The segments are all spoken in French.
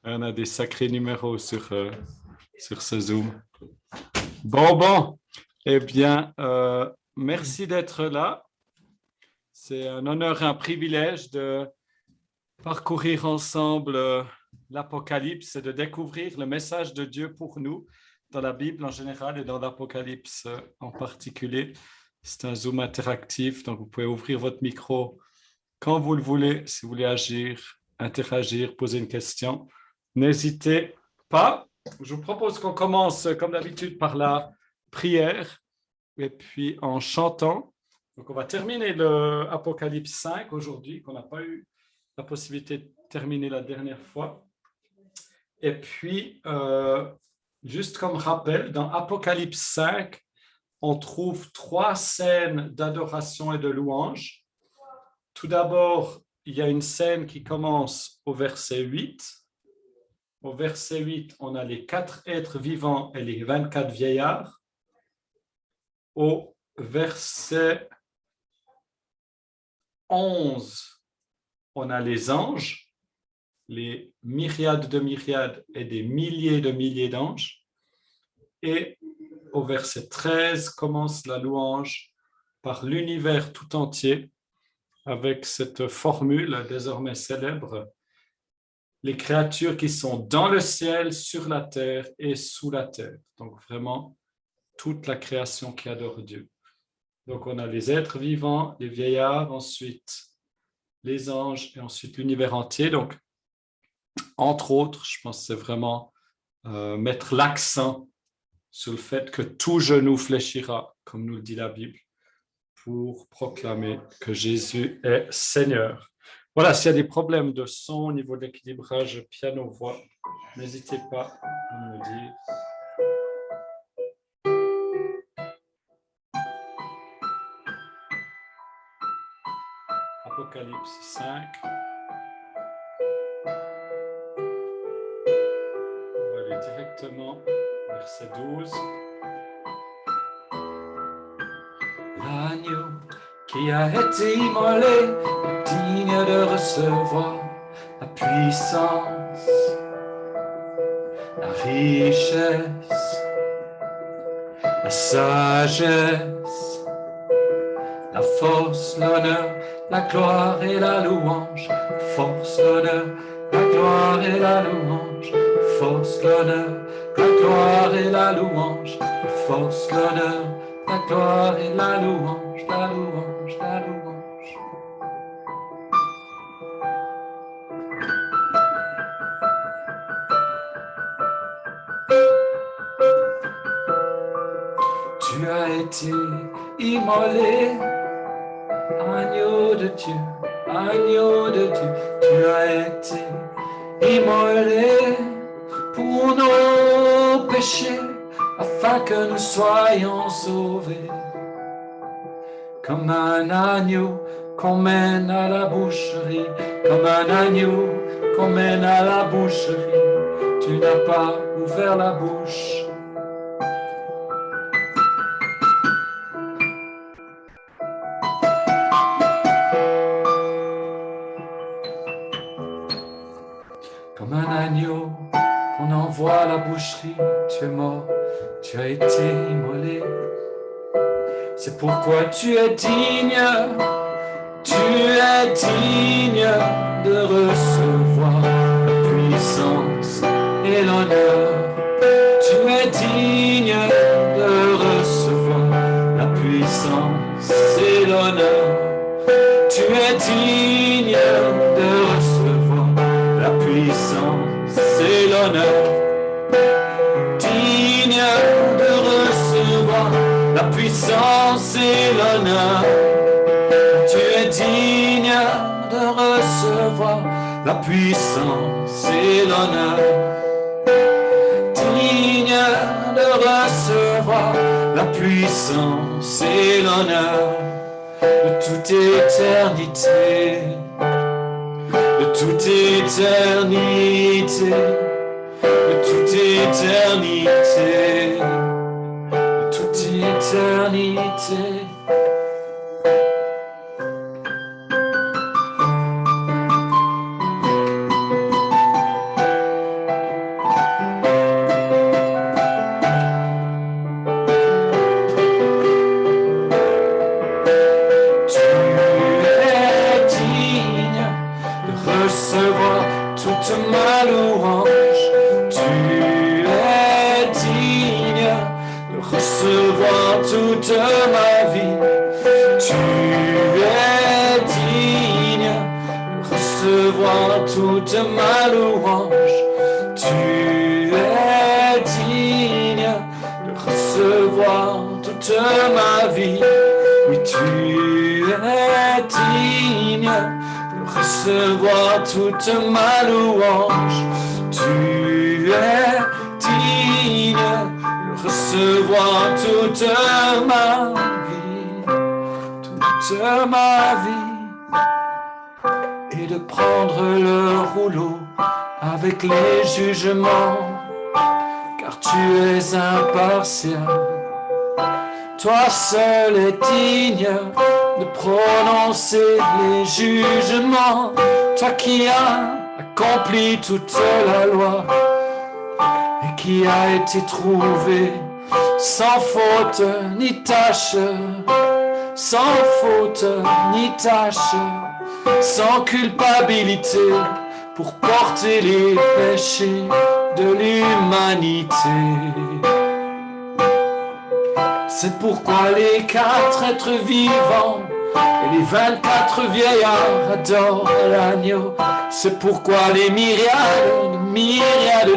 On a des sacrés numéros sur ce Zoom. Bon. Eh bien, merci d'être là. C'est un honneur et un privilège de parcourir ensemble l'Apocalypse et de découvrir le message de Dieu pour nous dans la Bible en général et dans l'Apocalypse en particulier. C'est un Zoom interactif, donc vous pouvez ouvrir votre micro quand vous le voulez, si vous voulez agir, interagir, poser une question. N'hésitez pas. Je vous propose qu'on commence, comme d'habitude, par la prière et puis en chantant. Donc, on va terminer le Apocalypse 5 aujourd'hui, qu'on n'a pas eu la possibilité de terminer la dernière fois. Et puis, juste comme rappel, dans Apocalypse 5, on trouve 3 scènes d'adoration et de louange. Tout d'abord, il y a une scène qui commence au verset 8. Au verset 8, on a les 4 êtres vivants et les 24 vieillards. Au verset 11, on a les anges, les myriades de myriades et des milliers de milliers d'anges. Et au verset 13, commence la louange par l'univers tout entier, avec cette formule désormais célèbre: les créatures qui sont dans le ciel, sur la terre et sous la terre. Donc vraiment, toute la création qui adore Dieu. Donc on a les êtres vivants, les vieillards, ensuite les anges et ensuite l'univers entier. Donc, entre autres, je pense que c'est vraiment mettre l'accent sur le fait que tout genou fléchira, comme nous le dit la Bible, pour proclamer que Jésus est Seigneur. Voilà, s'il y a des problèmes de son au niveau de l'équilibrage piano-voix, n'hésitez pas à me le dire. Apocalypse 5. On va aller directement verset 12. L'agneau qui a été immolé est digne de recevoir la puissance, la richesse, la sagesse, la force, l'honneur, la gloire et la louange. La force, l'honneur, la gloire et la louange. La force, l'honneur, la gloire et la louange. La force, l'honneur, la gloire et la louange, la louange, la louange. Tu as été immolé, agneau de Dieu, agneau de Dieu. Tu as été immolé pour nos péchés, afin que nous soyons sauvés. Comme un agneau qu'on mène à la boucherie, comme un agneau qu'on mène à la boucherie, tu n'as pas ouvert la bouche. Comme un agneau qu'on envoie à la boucherie, tu es mort, tu as été immolé. C'est pourquoi tu es digne de recevoir la puissance et l'honneur. Tu es digne de recevoir la puissance et l'honneur. Tu es digne de recevoir la puissance et l'honneur. Digne de recevoir la puissance et l'honneur. Tu es digne de recevoir la puissance et l'honneur. Digne de recevoir la puissance et l'honneur de toute éternité, de toute éternité, de toute éternité, de toute éternité. recevoir toute ma louange. Tu es digne de recevoir toute ma vie. Tu es digne de recevoir toute ma louange. Tu es digne de recevoir toute ma vie. Oui, tu es digne de recevoir toute ma louange. Tu es digne de recevoir toute ma vie, toute ma vie, et de prendre le rouleau avec les jugements, car tu es impartial. Toi seul es digne de prononcer les jugements, toi qui as accompli toute la loi et qui a été trouvé sans faute ni tache, sans faute ni tache, sans culpabilité pour porter les péchés de l'humanité. C'est pourquoi les 4 êtres vivants et les 24 vieillards adorent l'agneau. C'est pourquoi les myriades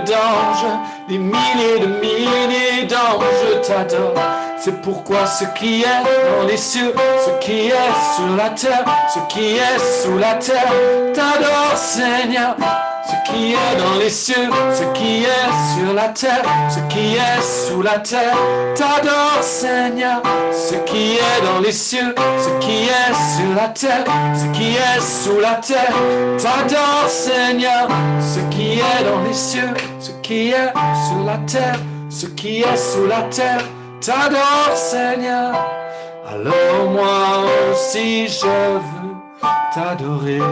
d'anges, les milliers d'anges t'adorent. C'est pourquoi ce qui est dans les cieux, ce qui est sur la terre, ce qui est sous la terre t'adore, Seigneur. Ce qui est dans les cieux, ce qui est sur la terre, ce qui est sous la terre t'adore, Seigneur. Ce qui est dans les cieux, ce qui est sur la terre, ce qui est sous la terre t'adore, Seigneur. Ce qui est dans les cieux, ce qui est sur la terre, ce qui est sous la terre t'adore, Seigneur. Alors moi aussi je veux t'adorer.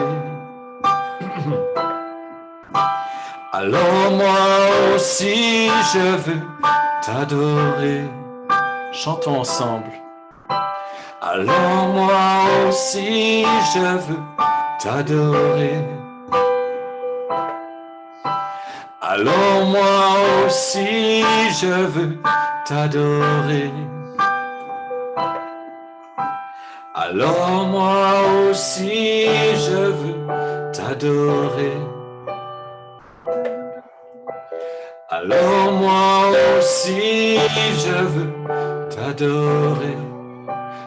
Alors moi aussi je veux t'adorer. Chantons ensemble. Alors moi aussi je veux t'adorer. Alors moi aussi je veux t'adorer. Alors moi aussi je veux t'adorer. Alors moi aussi je veux t'adorer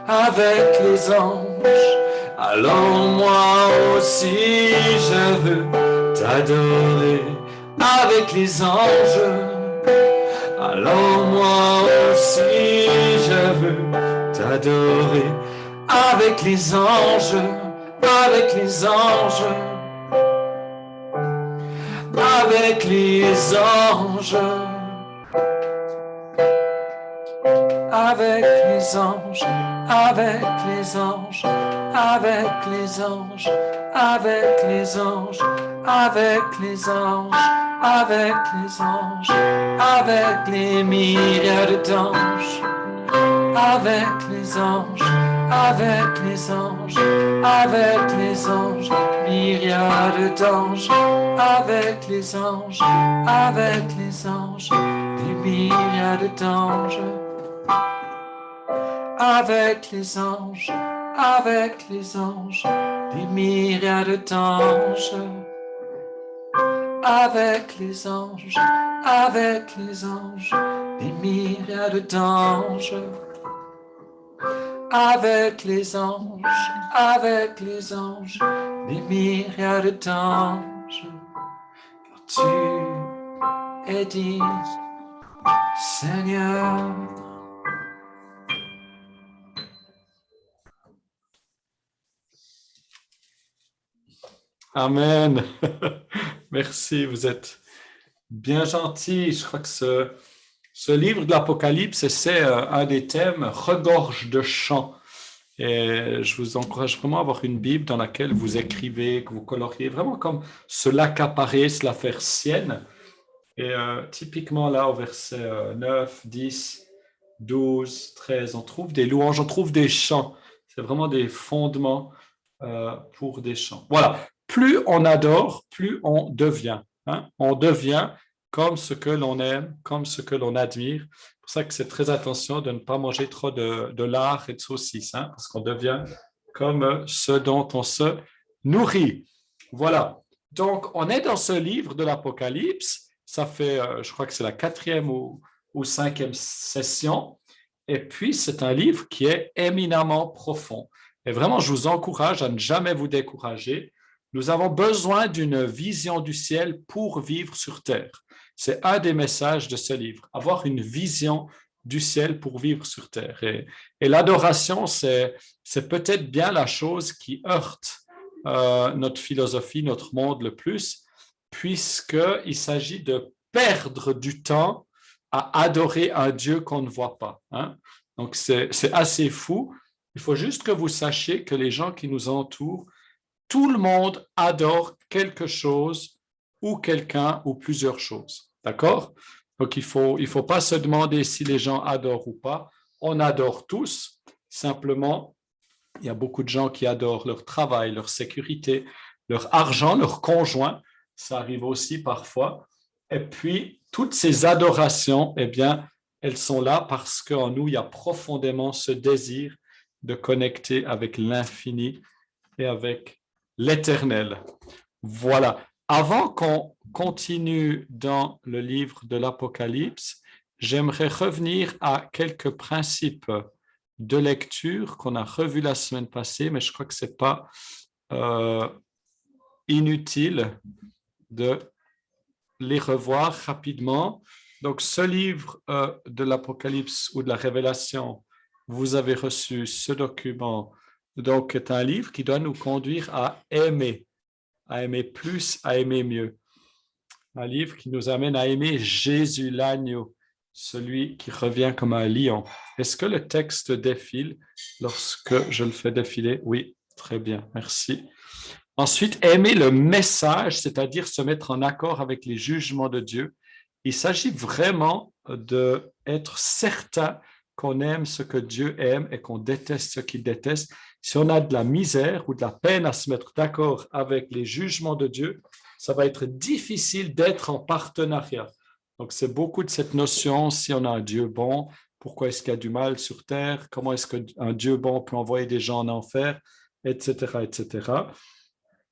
avec les anges. Alors moi aussi je veux t'adorer avec les anges. Alors moi aussi je veux t'adorer avec les anges, avec les anges. Avec les anges, avec les anges, avec les anges, avec les anges, avec les anges, avec les anges, avec les anges, avec les myriades d'anges, avec les anges, avec les anges, avec les anges, myriades d'anges, avec les anges, avec les anges, des myriades d'anges, avec les anges, avec les anges, des myriades d'anges, avec les anges, avec les anges, des myriades d'anges. Avec les anges, avec les anges, des myriades d'anges, car tu es digne, Seigneur. Amen. Merci, vous êtes bien gentil. Je crois que ce livre de l'Apocalypse, c'est un des thèmes, regorge de chants. Et je vous encourage vraiment à avoir une Bible dans laquelle vous écrivez, que vous coloriez, vraiment comme se l'accaparer, se la faire sienne. Et typiquement là, au verset 9, 10, 12, 13, on trouve des louanges, on trouve des chants. C'est vraiment des fondements pour des chants. Voilà. plus on adore, plus on devient. Hein? On devient comme ce que l'on aime, comme ce que l'on admire. C'est pour ça que c'est très attention de ne pas manger trop de lard et de saucisses, hein, parce qu'on devient comme ce dont on se nourrit. Voilà. Donc, on est dans ce livre de l'Apocalypse. Ça fait, je crois que c'est la 4e ou 5e session. Et puis, c'est un livre qui est éminemment profond. Et vraiment, je vous encourage à ne jamais vous décourager. Nous avons besoin d'une vision du ciel pour vivre sur terre. C'est un des messages de ce livre, avoir une vision du ciel pour vivre sur terre. Et l'adoration, c'est peut-être bien la chose qui heurte notre philosophie, notre monde le plus, puisqu'il s'agit de perdre du temps à adorer un Dieu qu'on ne voit pas. Hein? Donc, c'est assez fou. Il faut juste que vous sachiez que les gens qui nous entourent, tout le monde adore quelque chose ou quelqu'un ou plusieurs choses. D'accord? Donc, il faut pas se demander si les gens adorent ou pas. On adore tous. Simplement, il y a beaucoup de gens qui adorent leur travail, leur sécurité, leur argent, leur conjoint. Ça arrive aussi parfois. Et puis, toutes ces adorations, eh bien, elles sont là parce qu'en nous, il y a profondément ce désir de connecter avec l'infini et avec l'éternel. Voilà. Avant qu'on continue dans le livre de l'Apocalypse, j'aimerais revenir à quelques principes de lecture qu'on a revus la semaine passée, mais je crois que ce n'est pas inutile de les revoir rapidement. Donc, ce livre de l'Apocalypse ou de la Révélation, vous avez reçu ce document. Donc, c'est un livre qui doit nous conduire à aimer plus, à aimer mieux. Un livre qui nous amène à aimer Jésus l'agneau, celui qui revient comme un lion. Est-ce que le texte défile lorsque je le fais défiler? Oui, très bien, merci. Ensuite, aimer le message, c'est-à-dire se mettre en accord avec les jugements de Dieu. Il s'agit vraiment d'être certain qu'on aime ce que Dieu aime et qu'on déteste ce qu'il déteste. Si on a de la misère ou de la peine à se mettre d'accord avec les jugements de Dieu, ça va être difficile d'être en partenariat. Donc, c'est beaucoup de cette notion, si on a un Dieu bon, pourquoi est-ce qu'il y a du mal sur terre? Comment est-ce qu'un Dieu bon peut envoyer des gens en enfer? Etc., etc.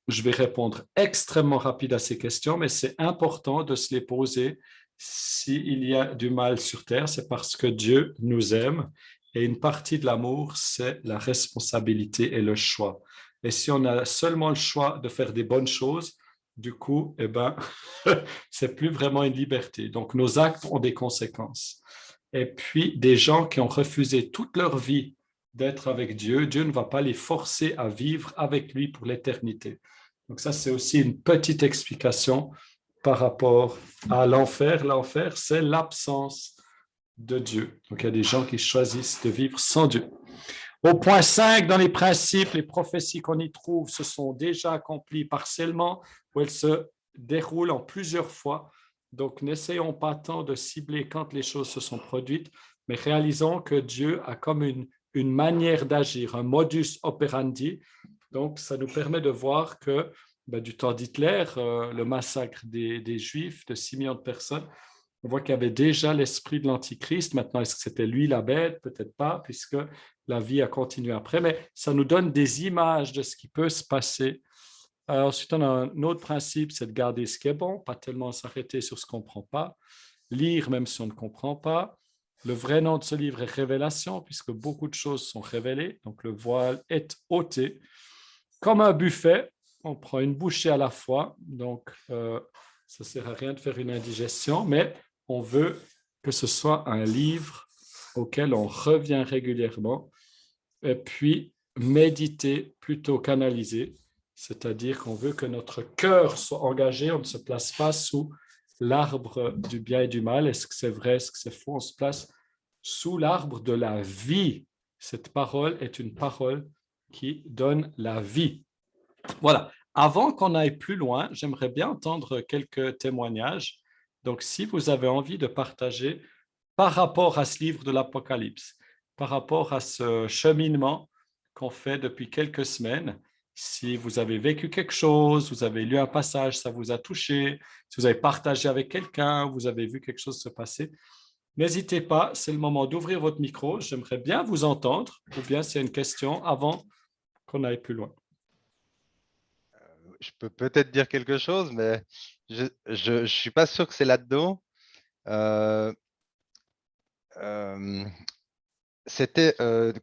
Je vais répondre extrêmement rapide à ces questions, mais c'est important de se les poser. S'il y a du mal sur terre, c'est parce que Dieu nous aime. Et une partie de l'amour, c'est la responsabilité et le choix. Et si on a seulement le choix de faire des bonnes choses, du coup, eh ben, c'est plus vraiment une liberté. Donc, nos actes ont des conséquences. Et puis, des gens qui ont refusé toute leur vie d'être avec Dieu, Dieu ne va pas les forcer à vivre avec lui pour l'éternité. Donc ça, c'est aussi une petite explication par rapport à l'enfer. L'enfer, c'est l'absence de Dieu. Donc il y a des gens qui choisissent de vivre sans Dieu. Au point 5, dans les principes, les prophéties qu'on y trouve se sont déjà accomplies partiellement, ou elles se déroulent en plusieurs fois. Donc n'essayons pas tant de cibler quand les choses se sont produites, mais réalisons que Dieu a comme une manière d'agir, un modus operandi. Donc, ça nous permet de voir que du temps d'Hitler, le massacre des Juifs, de 6 millions de personnes, on voit qu'il y avait déjà l'esprit de l'Antichrist. Maintenant, est-ce que c'était lui la bête? Peut-être pas, puisque la vie a continué après. Mais ça nous donne des images de ce qui peut se passer. Ensuite, on a un autre principe, c'est de garder ce qui est bon, pas tellement s'arrêter sur ce qu'on ne comprend pas, lire même si on ne comprend pas. Le vrai nom de ce livre est Révélation, puisque beaucoup de choses sont révélées. Donc, le voile est ôté. Comme un buffet, on prend une bouchée à la fois, donc ça ne sert à rien de faire une indigestion, mais on veut que ce soit un livre auquel on revient régulièrement, et puis méditer plutôt qu'analyser, c'est-à-dire qu'on veut que notre cœur soit engagé, on ne se place pas sous l'arbre du bien et du mal. Est-ce que c'est vrai, est-ce que c'est faux? On se place sous l'arbre de la vie. Cette parole est une parole qui donne la vie. Voilà. Avant qu'on aille plus loin, j'aimerais bien entendre quelques témoignages. Donc, si vous avez envie de partager par rapport à ce livre de l'Apocalypse, par rapport à ce cheminement qu'on fait depuis quelques semaines, Si vous avez vécu quelque chose, vous avez lu un passage, ça vous a touché, si vous avez partagé avec quelqu'un, vous avez vu quelque chose se passer, n'hésitez pas, c'est le moment d'ouvrir votre micro. J'aimerais bien vous entendre, ou bien s'il y a une question avant qu'on aille plus loin. Je peux peut-être dire quelque chose, mais je suis pas sûr que c'est là-dedans. Euh, euh, C'était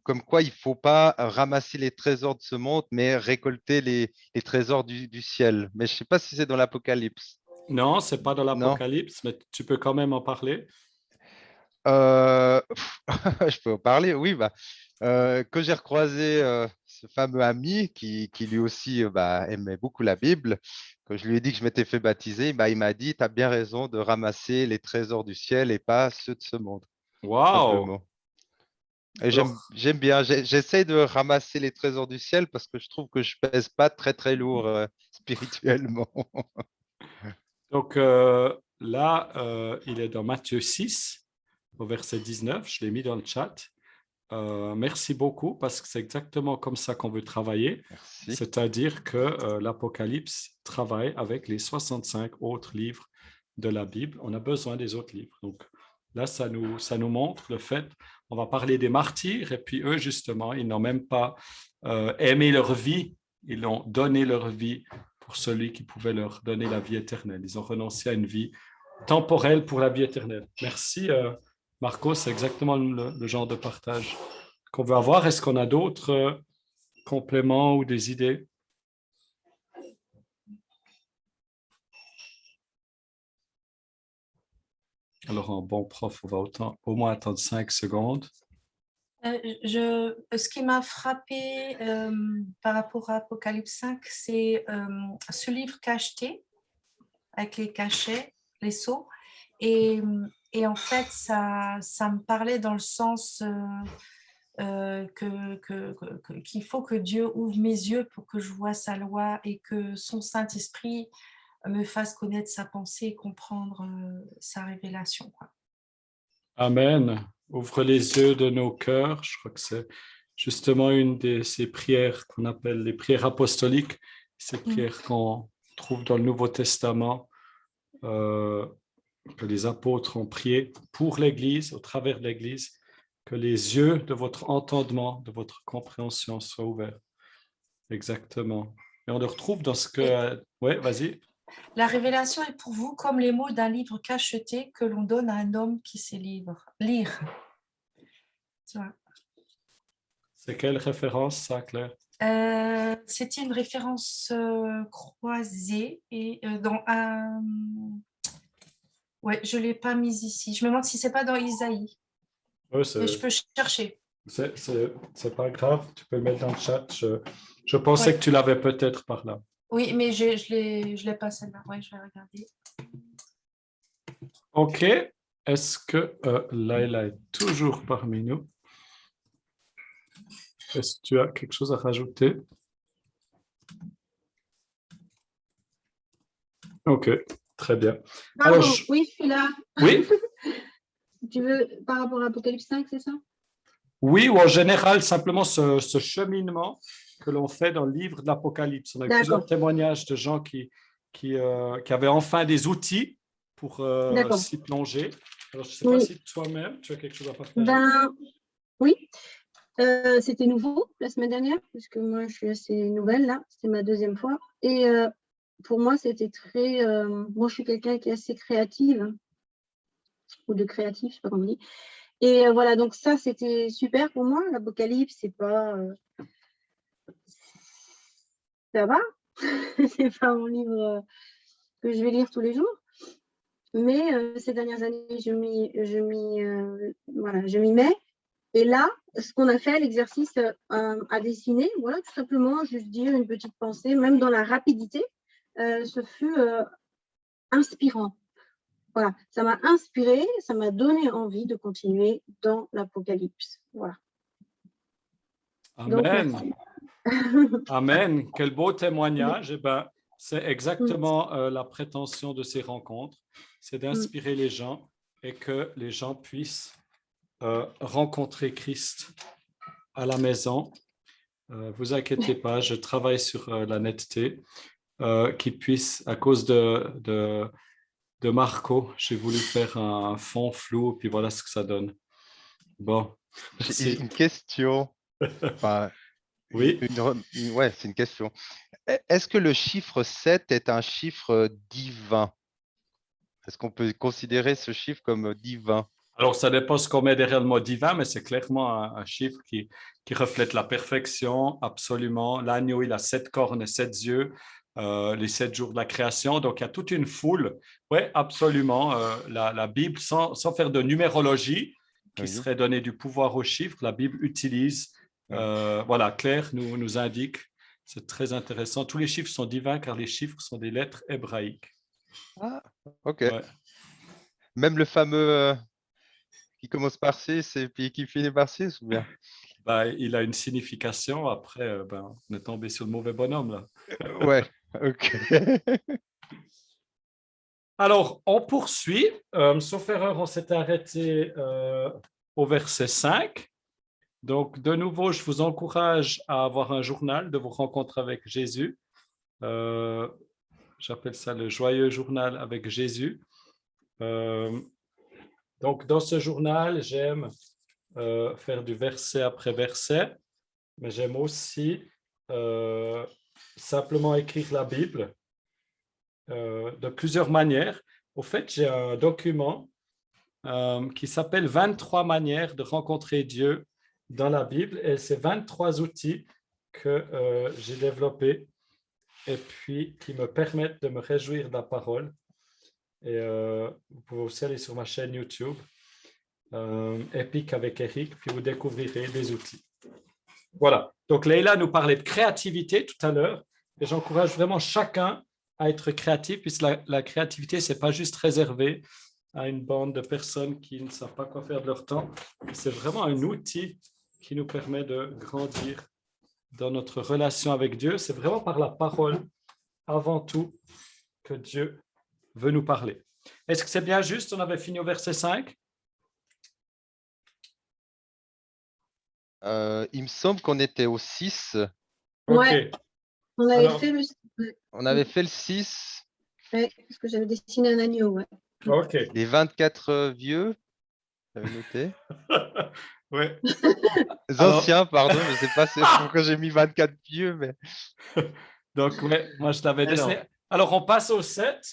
comme quoi il faut pas ramasser les trésors de ce monde, mais récolter les trésors du ciel. Mais je sais pas si c'est dans l'Apocalypse. Non, ce n'est pas dans Non? l'Apocalypse, mais tu peux quand même en parler. Je peux en parler, oui. Bah, que j'ai recroisé ce fameux ami qui lui aussi bah, aimait beaucoup la Bible, que je lui ai dit que je m'étais fait baptiser, bah, il m'a dit, tu as bien raison de ramasser les trésors du ciel et pas ceux de ce monde, Waouh! simplement. Et Alors, j'aime bien, j'essaie de ramasser les trésors du ciel parce que je trouve que je pèse pas très très lourd spirituellement. donc là, il est dans Matthieu 6, au verset 19. Je l'ai mis dans le chat. Merci beaucoup parce que c'est exactement comme ça qu'on veut travailler. Merci. C'est-à-dire que l'Apocalypse travaille avec les 65 autres livres de la Bible. On a besoin des autres livres. Donc là, ça nous montre le fait, on va parler des martyrs, et puis eux, justement, ils n'ont même pas aimé leur vie, ils ont donné leur vie pour celui qui pouvait leur donner la vie éternelle. Ils ont renoncé à une vie temporelle pour la vie éternelle. Merci, Marco, c'est exactement le genre de partage qu'on veut avoir. Est-ce qu'on a d'autres compléments ou des idées? Alors, en bon prof, on va au moins attendre 5 secondes. Ce qui m'a frappé par rapport à Apocalypse 5, c'est ce livre cacheté avec les cachets, les sceaux. Et en fait, ça me parlait dans le sens qu'il faut que Dieu ouvre mes yeux pour que je vois sa loi et que son Saint-Esprit me fasse connaître sa pensée et comprendre sa révélation, quoi. Amen. Ouvre les yeux de nos cœurs. Je crois que c'est justement une de ces prières qu'on appelle les prières apostoliques, ces prières qu'on trouve dans le Nouveau Testament, que les apôtres ont prié pour l'Église, au travers de l'Église, que les yeux de votre entendement, de votre compréhension soient ouverts. Exactement. Et on le retrouve dans ce que... Oui, vas-y. La révélation est pour vous comme les mots d'un livre cacheté que l'on donne à un homme qui sait lire. Tu vois. C'est quelle référence, ça, Claire? C'était une référence croisée et dans un... Ouais, je ne l'ai pas mise ici. Je me demande si ce n'est pas dans Isaïe. Oui, mais je peux chercher. C'est pas grave, tu peux le mettre dans le chat. Je pensais que tu l'avais peut-être par là. Oui, mais je l'ai pas celle-là. Oui, je vais regarder. OK. Est-ce que Laila est toujours parmi nous? Est-ce que tu as quelque chose à rajouter? OK, très bien. Pardon, alors, oui, je suis là. Oui? Tu veux, par rapport à Apocalypse 5, c'est ça? Oui, ou en général, simplement ce cheminement que l'on fait dans le livre de l'Apocalypse. On a eu plusieurs témoignages de gens qui avaient enfin des outils pour s'y plonger. Alors, je ne sais pas si toi-même, tu as quelque chose à partager. Oui, c'était nouveau la semaine dernière, puisque moi, je suis assez nouvelle là. C'est ma deuxième fois. Et pour moi, c'était très... moi, je suis quelqu'un qui est assez créative, ou de créatif, je ne sais pas comment on dit. Et voilà, donc ça, c'était super pour moi. L'Apocalypse, c'est pas... ça va. C'est pas mon livre que je vais lire tous les jours. Mais ces dernières années, je m'y mets. Et là, ce qu'on a fait, l'exercice à dessiner, voilà, tout simplement, juste dire une petite pensée, même dans la rapidité, ce fut inspirant. Voilà, ça m'a inspiré, ça m'a donné envie de continuer dans l'Apocalypse. Voilà. Amen. Donc, Amen. Quel beau témoignage. Eh ben, c'est exactement la prétention de ces rencontres, c'est d'inspirer les gens et que les gens puissent rencontrer Christ à la maison Vous inquiétez pas, je travaille sur la netteté, qui puisse, à cause de Marco, j'ai voulu faire un fond flou, puis voilà ce que ça donne. Bon, J'ai merci. une question. Enfin, Oui. ouais, c'est une question. Est-ce que le chiffre 7 est un chiffre divin? Est-ce qu'on peut considérer ce chiffre comme divin? Alors, ça dépend ce qu'on met derrière le mot divin, mais c'est clairement un chiffre qui reflète la perfection, absolument. L'agneau, il a 7 cornes et 7 yeux, les 7 jours de la création. Donc, il y a toute une foule. Oui, absolument. La Bible, sans faire de numérologie, qui Oui. serait donner du pouvoir aux chiffres, la Bible utilise, voilà, Claire nous indique, c'est très intéressant. Tous les chiffres sont divins car les chiffres sont des lettres hébraïques. Ah, ok. Ouais. Même le fameux qui commence par 6 et puis qui finit par 6 ou bien? Il a une signification. Après, on est tombé sur le mauvais bonhomme, là. Ouais, ok. Alors, on poursuit. Sauf erreur, on s'était arrêté au verset 5. Donc, de nouveau, je vous encourage à avoir un journal de vos rencontres avec Jésus. J'appelle ça le joyeux journal avec Jésus. Donc, dans ce journal, j'aime faire du verset après verset, mais j'aime aussi simplement écrire la Bible de plusieurs manières. Au fait, j'ai un document qui s'appelle 23 manières de rencontrer Dieu dans la Bible, et c'est 23 outils que j'ai développés et puis qui me permettent de me réjouir de la parole. Et vous pouvez aussi aller sur ma chaîne YouTube, Épique avec Eric, puis vous découvrirez des outils. Voilà. Donc, Leïla nous parlait de créativité tout à l'heure, et j'encourage vraiment chacun à être créatif, puisque la créativité, ce n'est pas juste réservé à une bande de personnes qui ne savent pas quoi faire de leur temps. C'est vraiment un outil qui nous permet de grandir dans notre relation avec Dieu. C'est vraiment par la parole, avant tout, que Dieu veut nous parler. Est-ce que c'est bien juste? On avait fini au verset 5. Il me semble qu'on était au 6. Ouais. OK. On avait Alors, fait le. On avait fait le 6. Ouais, parce que j'avais dessiné un agneau, ouais. OK. Les 24 vieux, j'avais noté. Ouais. Les Alors- anciens, pardon, je ne sais pas pourquoi j'ai mis 24 vieux, mais Donc, ouais, moi, je l'avais dessiné. Alors, on passe au 7.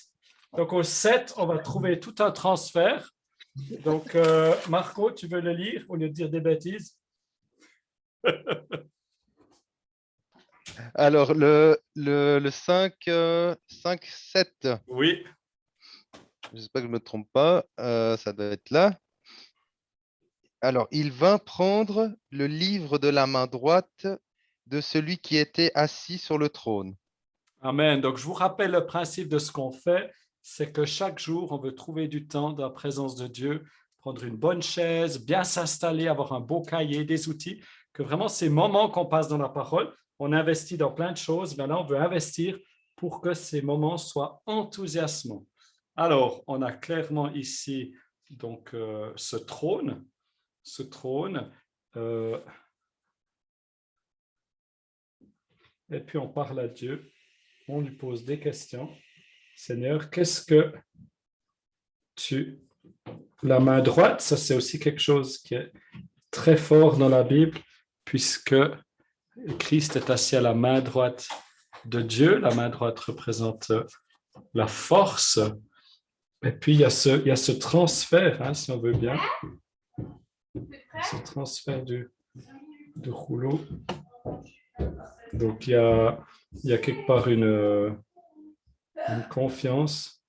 Donc, au 7, on va trouver tout un transfert. Donc, Marco, tu veux le lire au lieu de dire des bêtises? alors le 5, 5, 7. Oui. J'espère que je ne me trompe pas. Ça doit être là. Alors, il vint prendre le livre de la main droite de celui qui était assis sur le trône. Amen. Donc, je vous rappelle le principe de ce qu'on fait, c'est que chaque jour, on veut trouver du temps dans la présence de Dieu, prendre une bonne chaise, bien s'installer, avoir un beau cahier, des outils, que vraiment ces moments qu'on passe dans la parole, on investit dans plein de choses. Maintenant, on veut investir pour que ces moments soient enthousiasmants. Alors, on a clairement ici donc ce trône. Et puis on parle à Dieu. On lui pose des questions. Seigneur, qu'est-ce que la main droite, ça c'est aussi quelque chose qui est très fort dans la Bible, puisque Christ est assis à la main droite de Dieu. La main droite représente la force. Et puis il y a ce transfert, hein, si on veut bien. Ce transfert du rouleau. Donc il y a quelque part une confiance.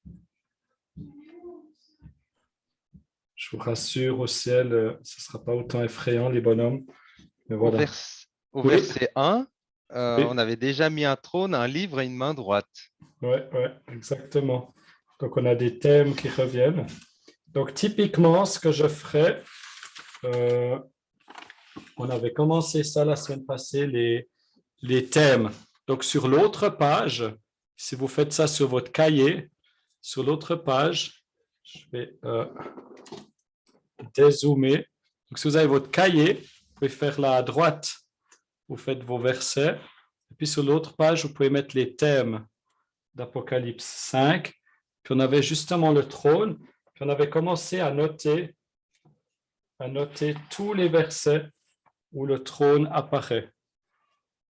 Je vous rassure, au ciel, ce ne sera pas autant effrayant, les bonhommes. Mais voilà. Au Oui. verset 1, Oui. on avait déjà mis un trône, un livre et une main droite. Oui, exactement. Donc, on a des thèmes qui reviennent. Donc, typiquement, ce que je ferais, on avait commencé ça la semaine passée, les thèmes. Donc, sur l'autre page, si vous faites ça sur votre cahier, sur l'autre page, je vais dézoomer. Donc, si vous avez votre cahier, vous pouvez faire la droite vous faites vos versets. Et puis sur l'autre page, vous pouvez mettre les thèmes d'Apocalypse 5. Puis on avait justement le trône. Puis on avait commencé à noter tous les versets où le trône apparaît.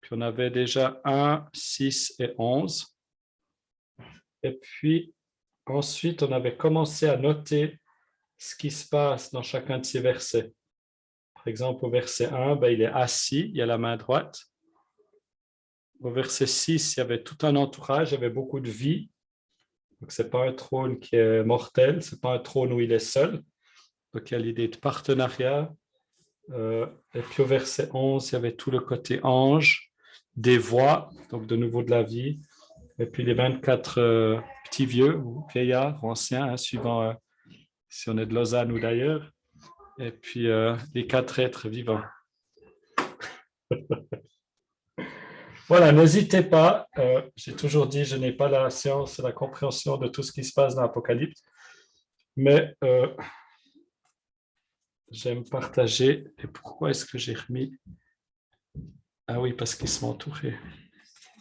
Puis on avait déjà 1, 6 et 11. Et puis ensuite, on avait commencé à noter ce qui se passe dans chacun de ces versets. Par exemple, au verset 1, il est assis, il y a la main droite. Au verset 6, il y avait tout un entourage, il y avait beaucoup de vie. Donc, ce n'est pas un trône qui est mortel, ce n'est pas un trône où il est seul. Donc, il y a l'idée de partenariat. Et puis, au verset 11, il y avait tout le côté ange, des voix, donc de nouveau de la vie. Et puis, les 24 petits vieux, ou vieillards, ou anciens, suivant si on est de Lausanne ou d'ailleurs. Et puis, les 4 êtres vivants. Voilà, n'hésitez pas. J'ai toujours dit, je n'ai pas la science et la compréhension de tout ce qui se passe dans l'Apocalypse, mais j'aime partager. Et pourquoi est-ce que j'ai remis? Ah oui, parce qu'ils sont entourés.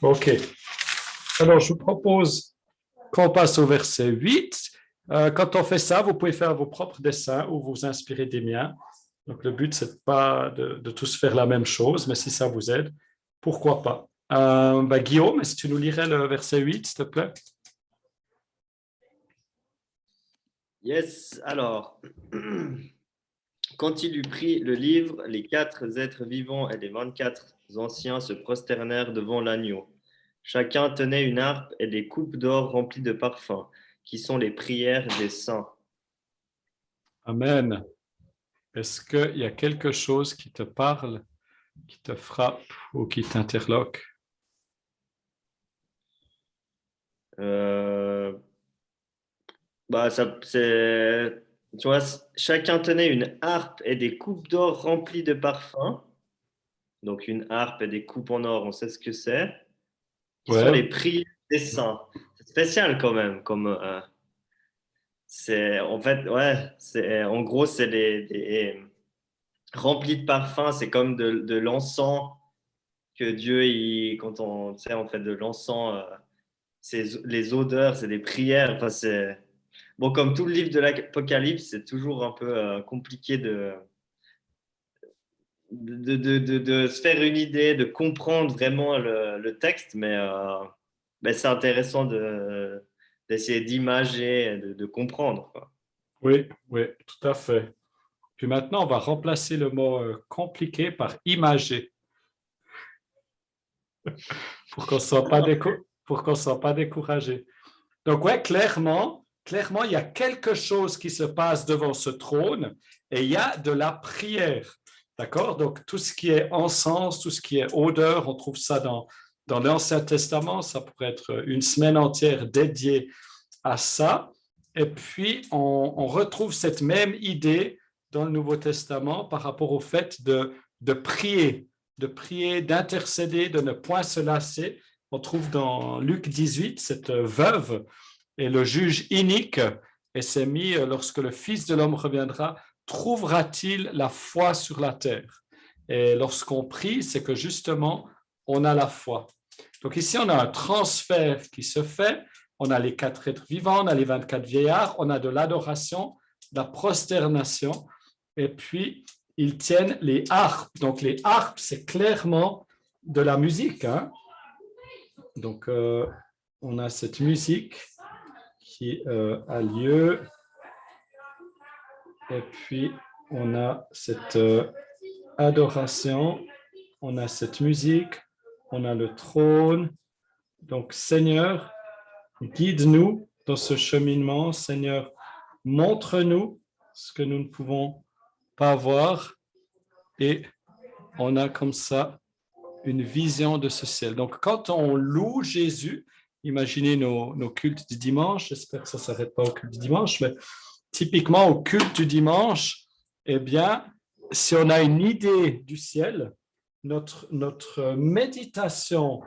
OK. Alors, je vous propose qu'on passe au verset 8. Quand on fait ça, vous pouvez faire vos propres dessins ou vous inspirer des miens. Donc, le but, ce n'est pas de tous faire la même chose, mais si ça vous aide, pourquoi pas. Guillaume, est-ce que tu nous lirais le verset 8, s'il te plaît? Yes, alors, quand il eut pris le livre, les 4 êtres vivants et les 24 anciens se prosternèrent devant l'agneau. Chacun tenait une harpe et des coupes d'or remplies de parfums, qui sont les prières des saints. Amen. Est-ce qu'il y a quelque chose qui te parle, qui te frappe ou qui t'interloque? Tu vois, chacun tenait une harpe et des coupes d'or remplies de parfums. Donc une harpe et des coupes en or, on sait ce que c'est. Qui sont les prières des saints. C'est spécial quand même. C'est en fait, ouais, en gros, c'est des remplis de parfums. C'est comme de l'encens que Dieu, quand on fait de l'encens, les odeurs, c'est des prières. Enfin, bon, comme tout le livre de l'Apocalypse, c'est toujours un peu compliqué de se faire une idée, de comprendre vraiment le texte, mais c'est intéressant d'essayer d'imager, de comprendre, quoi. Oui, tout à fait. Puis maintenant, on va remplacer le mot compliqué par imagé pour qu'on ne soit pas découragé. Donc, ouais, clairement, il y a quelque chose qui se passe devant ce trône et il y a de la prière. D'accord? Donc, tout ce qui est encens, tout ce qui est odeur, on trouve ça dans l'Ancien Testament. Ça pourrait être une semaine entière dédiée à ça. Et puis, on retrouve cette même idée dans le Nouveau Testament par rapport au fait de prier, d'intercéder, de ne point se lasser. On trouve dans Luc 18, cette veuve et le juge inique, et c'est mis, lorsque le Fils de l'homme reviendra, trouvera-t-il la foi sur la terre? Et lorsqu'on prie, c'est que justement, on a la foi. Donc ici, on a un transfert qui se fait. On a les 4 êtres vivants, on a les 24 vieillards, on a de l'adoration, de la prosternation, et puis ils tiennent les harpes. Donc les harpes, c'est clairement de la musique, hein? Donc on a cette musique qui a lieu, et puis on a cette adoration, on a cette musique, on a le trône. Donc Seigneur, guide-nous dans ce cheminement. Seigneur, montre-nous ce que nous ne pouvons pas voir. Et on a comme ça une vision de ce ciel. Donc, quand on loue Jésus, imaginez nos cultes du dimanche, j'espère que ça ne s'arrête pas au culte du dimanche, mais typiquement au culte du dimanche, eh bien, si on a une idée du ciel, notre méditation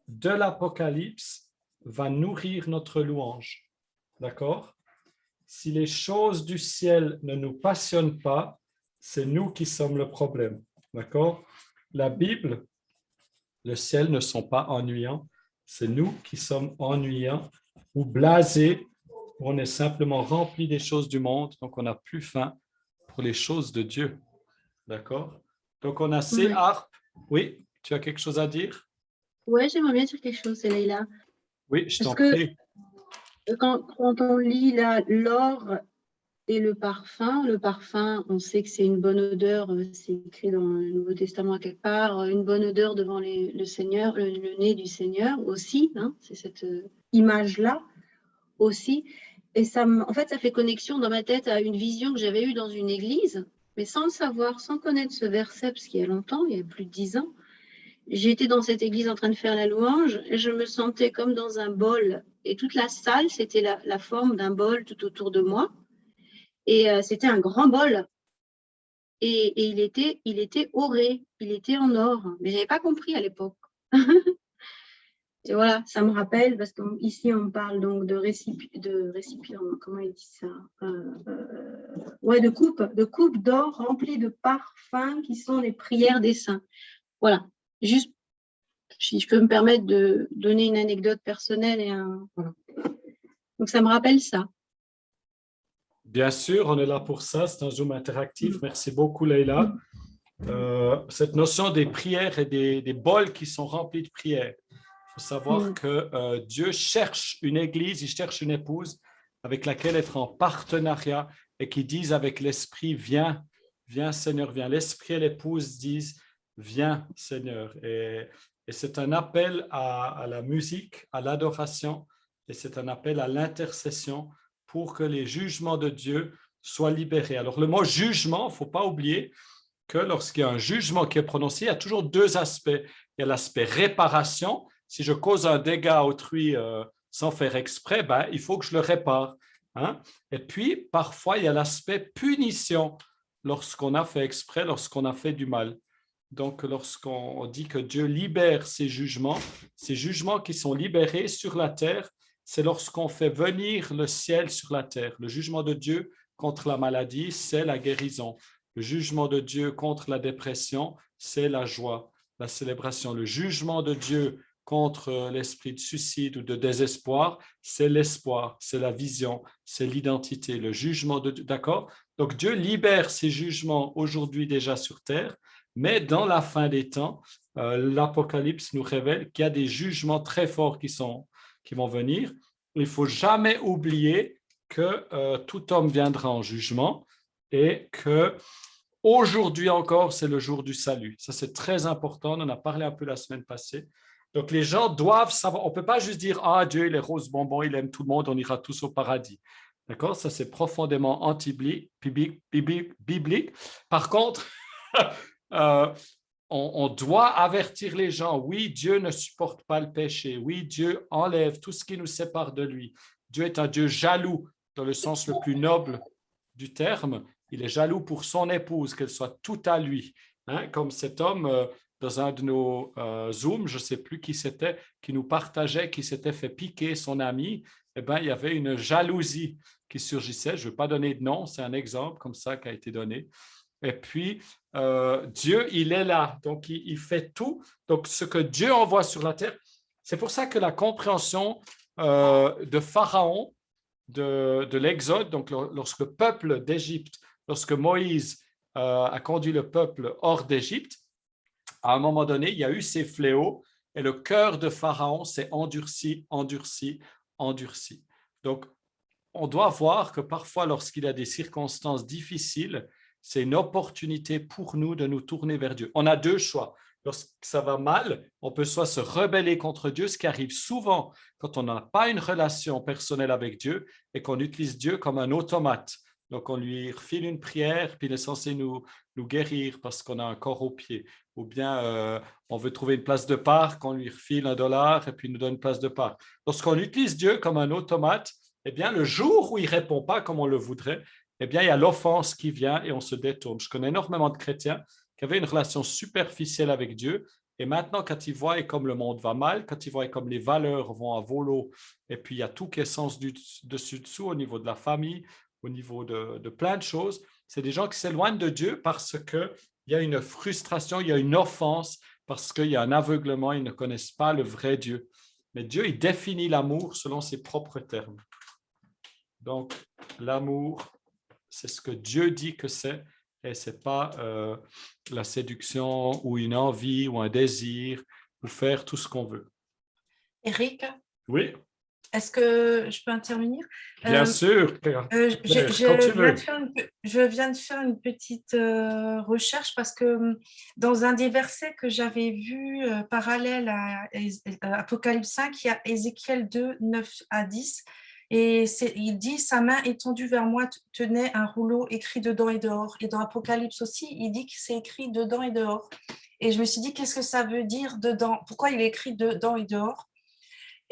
de l'Apocalypse va nourrir notre louange. D'accord? Si les choses du ciel ne nous passionnent pas, c'est nous qui sommes le problème. D'accord? La Bible le ciel ne sont pas ennuyants. C'est nous qui sommes ennuyants ou blasés. On est simplement remplis des choses du monde, donc on n'a plus faim pour les choses de Dieu. D'accord? Donc on a ces Ouais. harpes. Oui, tu as quelque chose à dire? Ouais, j'aimerais bien dire quelque chose, c'est Leïla. Oui, je t'en Parce que prie. quand on lit là, l'or et le parfum, on sait que c'est une bonne odeur, c'est écrit dans le Nouveau Testament quelque part, une bonne odeur devant le Seigneur, le nez du Seigneur aussi, hein, c'est cette image-là aussi. Et en fait, ça fait connexion dans ma tête à une vision que j'avais eue dans une église, mais sans le savoir, sans connaître ce verset, parce qu'il y a longtemps, il y a plus de 10 ans. J'étais dans cette église en train de faire la louange et je me sentais comme dans un bol. Et toute la salle, c'était la forme d'un bol tout autour de moi. Et c'était un grand bol. Et il était oré, il était en or. Mais je n'avais pas compris à l'époque. Et voilà, ça me rappelle, parce qu'ici, on parle donc de récipient, comment il dit ça ouais, de coupe d'or remplies de parfums qui sont les prières des saints. Voilà, juste si je peux me permettre de donner une anecdote personnelle. Voilà. Donc, ça me rappelle ça. Bien sûr, on est là pour ça. C'est un Zoom interactif. Merci beaucoup, Leïla. Cette notion des prières et des bols qui sont remplis de prières. Il faut savoir que Dieu cherche une église, il cherche une épouse avec laquelle être en partenariat et qui disent avec l'esprit, viens, viens Seigneur, viens. L'esprit et l'épouse disent, viens Seigneur. Et c'est un appel à la musique, à l'adoration, et c'est un appel à l'intercession pour que les jugements de Dieu soient libérés. Alors le mot jugement, il ne faut pas oublier que lorsqu'il y a un jugement qui est prononcé, il y a toujours deux aspects. Il y a l'aspect réparation. Si je cause un dégât à autrui sans faire exprès, il faut que je le répare. Hein? Et puis, parfois, il y a l'aspect punition lorsqu'on a fait exprès, lorsqu'on a fait du mal. Donc, lorsqu'on dit que Dieu libère ses jugements qui sont libérés sur la terre, c'est lorsqu'on fait venir le ciel sur la terre. Le jugement de Dieu contre la maladie, c'est la guérison. Le jugement de Dieu contre la dépression, c'est la joie, la célébration. Le jugement de Dieu contre l'esprit de suicide ou de désespoir, c'est l'espoir, c'est la vision, c'est l'identité, le jugement de Dieu. D'accord? Donc Dieu libère ses jugements aujourd'hui déjà sur terre, mais dans la fin des temps, l'Apocalypse nous révèle qu'il y a des jugements très forts qui vont venir. Il ne faut jamais oublier que tout homme viendra en jugement et que aujourd'hui encore, c'est le jour du salut. Ça, c'est très important. On en a parlé un peu la semaine passée. Donc, les gens doivent savoir. On ne peut pas juste dire « Ah, Dieu, il est rose bonbon, il aime tout le monde, on ira tous au paradis. » D'accord? Ça, c'est profondément anti-biblique. Par contre, on doit avertir les gens. Oui, Dieu ne supporte pas le péché. Oui, Dieu enlève tout ce qui nous sépare de lui. Dieu est un Dieu jaloux dans le sens le plus noble du terme. Il est jaloux pour son épouse, qu'elle soit tout à lui. Hein? Comme cet homme, dans un de nos Zooms, je ne sais plus qui c'était, qui nous partageait, qui s'était fait piquer son ami. Eh bien, il y avait une jalousie qui surgissait. Je ne veux pas donner de nom, c'est un exemple comme ça qui a été donné. Et puis, Dieu, il est là. Donc, il fait tout. Donc, ce que Dieu envoie sur la terre, c'est pour ça que la compréhension de Pharaon, de l'Exode, donc lorsque le peuple d'Égypte, lorsque Moïse a conduit le peuple hors d'Égypte, à un moment donné, il y a eu ces fléaux et le cœur de Pharaon s'est endurci. Donc, on doit voir que parfois, lorsqu'il y a des circonstances difficiles, c'est une opportunité pour nous de nous tourner vers Dieu. On a deux choix. Lorsque ça va mal, on peut soit se rebeller contre Dieu, ce qui arrive souvent quand on n'a pas une relation personnelle avec Dieu et qu'on utilise Dieu comme un automate. Donc, on lui refile une prière, puis il est censé nous guérir parce qu'on a un corps au pied. Ou bien, on veut trouver une place de parc, on lui refile $1 et puis il nous donne une place de parc. Lorsqu'on utilise Dieu comme un automate, eh bien, le jour où il ne répond pas comme on le voudrait, eh bien, il y a l'offense qui vient et on se détourne. Je connais énormément de chrétiens qui avaient une relation superficielle avec Dieu et maintenant, quand ils voient comme le monde va mal, quand ils voient comme les valeurs vont à volo et puis il y a tout qui est sens dessus-dessous au niveau de la famille, au niveau de plein de choses, c'est des gens qui s'éloignent de Dieu parce qu'il y a une frustration, il y a une offense, parce qu'il y a un aveuglement, ils ne connaissent pas le vrai Dieu. Mais Dieu, il définit l'amour selon ses propres termes. Donc, l'amour, c'est ce que Dieu dit que c'est, et ce n'est pas la séduction ou une envie ou un désir ou faire tout ce qu'on veut. Eric, Oui, est-ce que je peux intervenir? bien sûr, Claire, quand tu veux. Je viens de faire une petite recherche parce que dans un des versets que j'avais vu parallèle à Apocalypse 5, il y a Ézéchiel 2, 9 à 10. Et il dit, sa main étendue vers moi tenait un rouleau écrit dedans et dehors. Et dans Apocalypse aussi, il dit que c'est écrit dedans et dehors. Et je me suis dit, qu'est-ce que ça veut dire dedans? Pourquoi il est écrit dedans et dehors?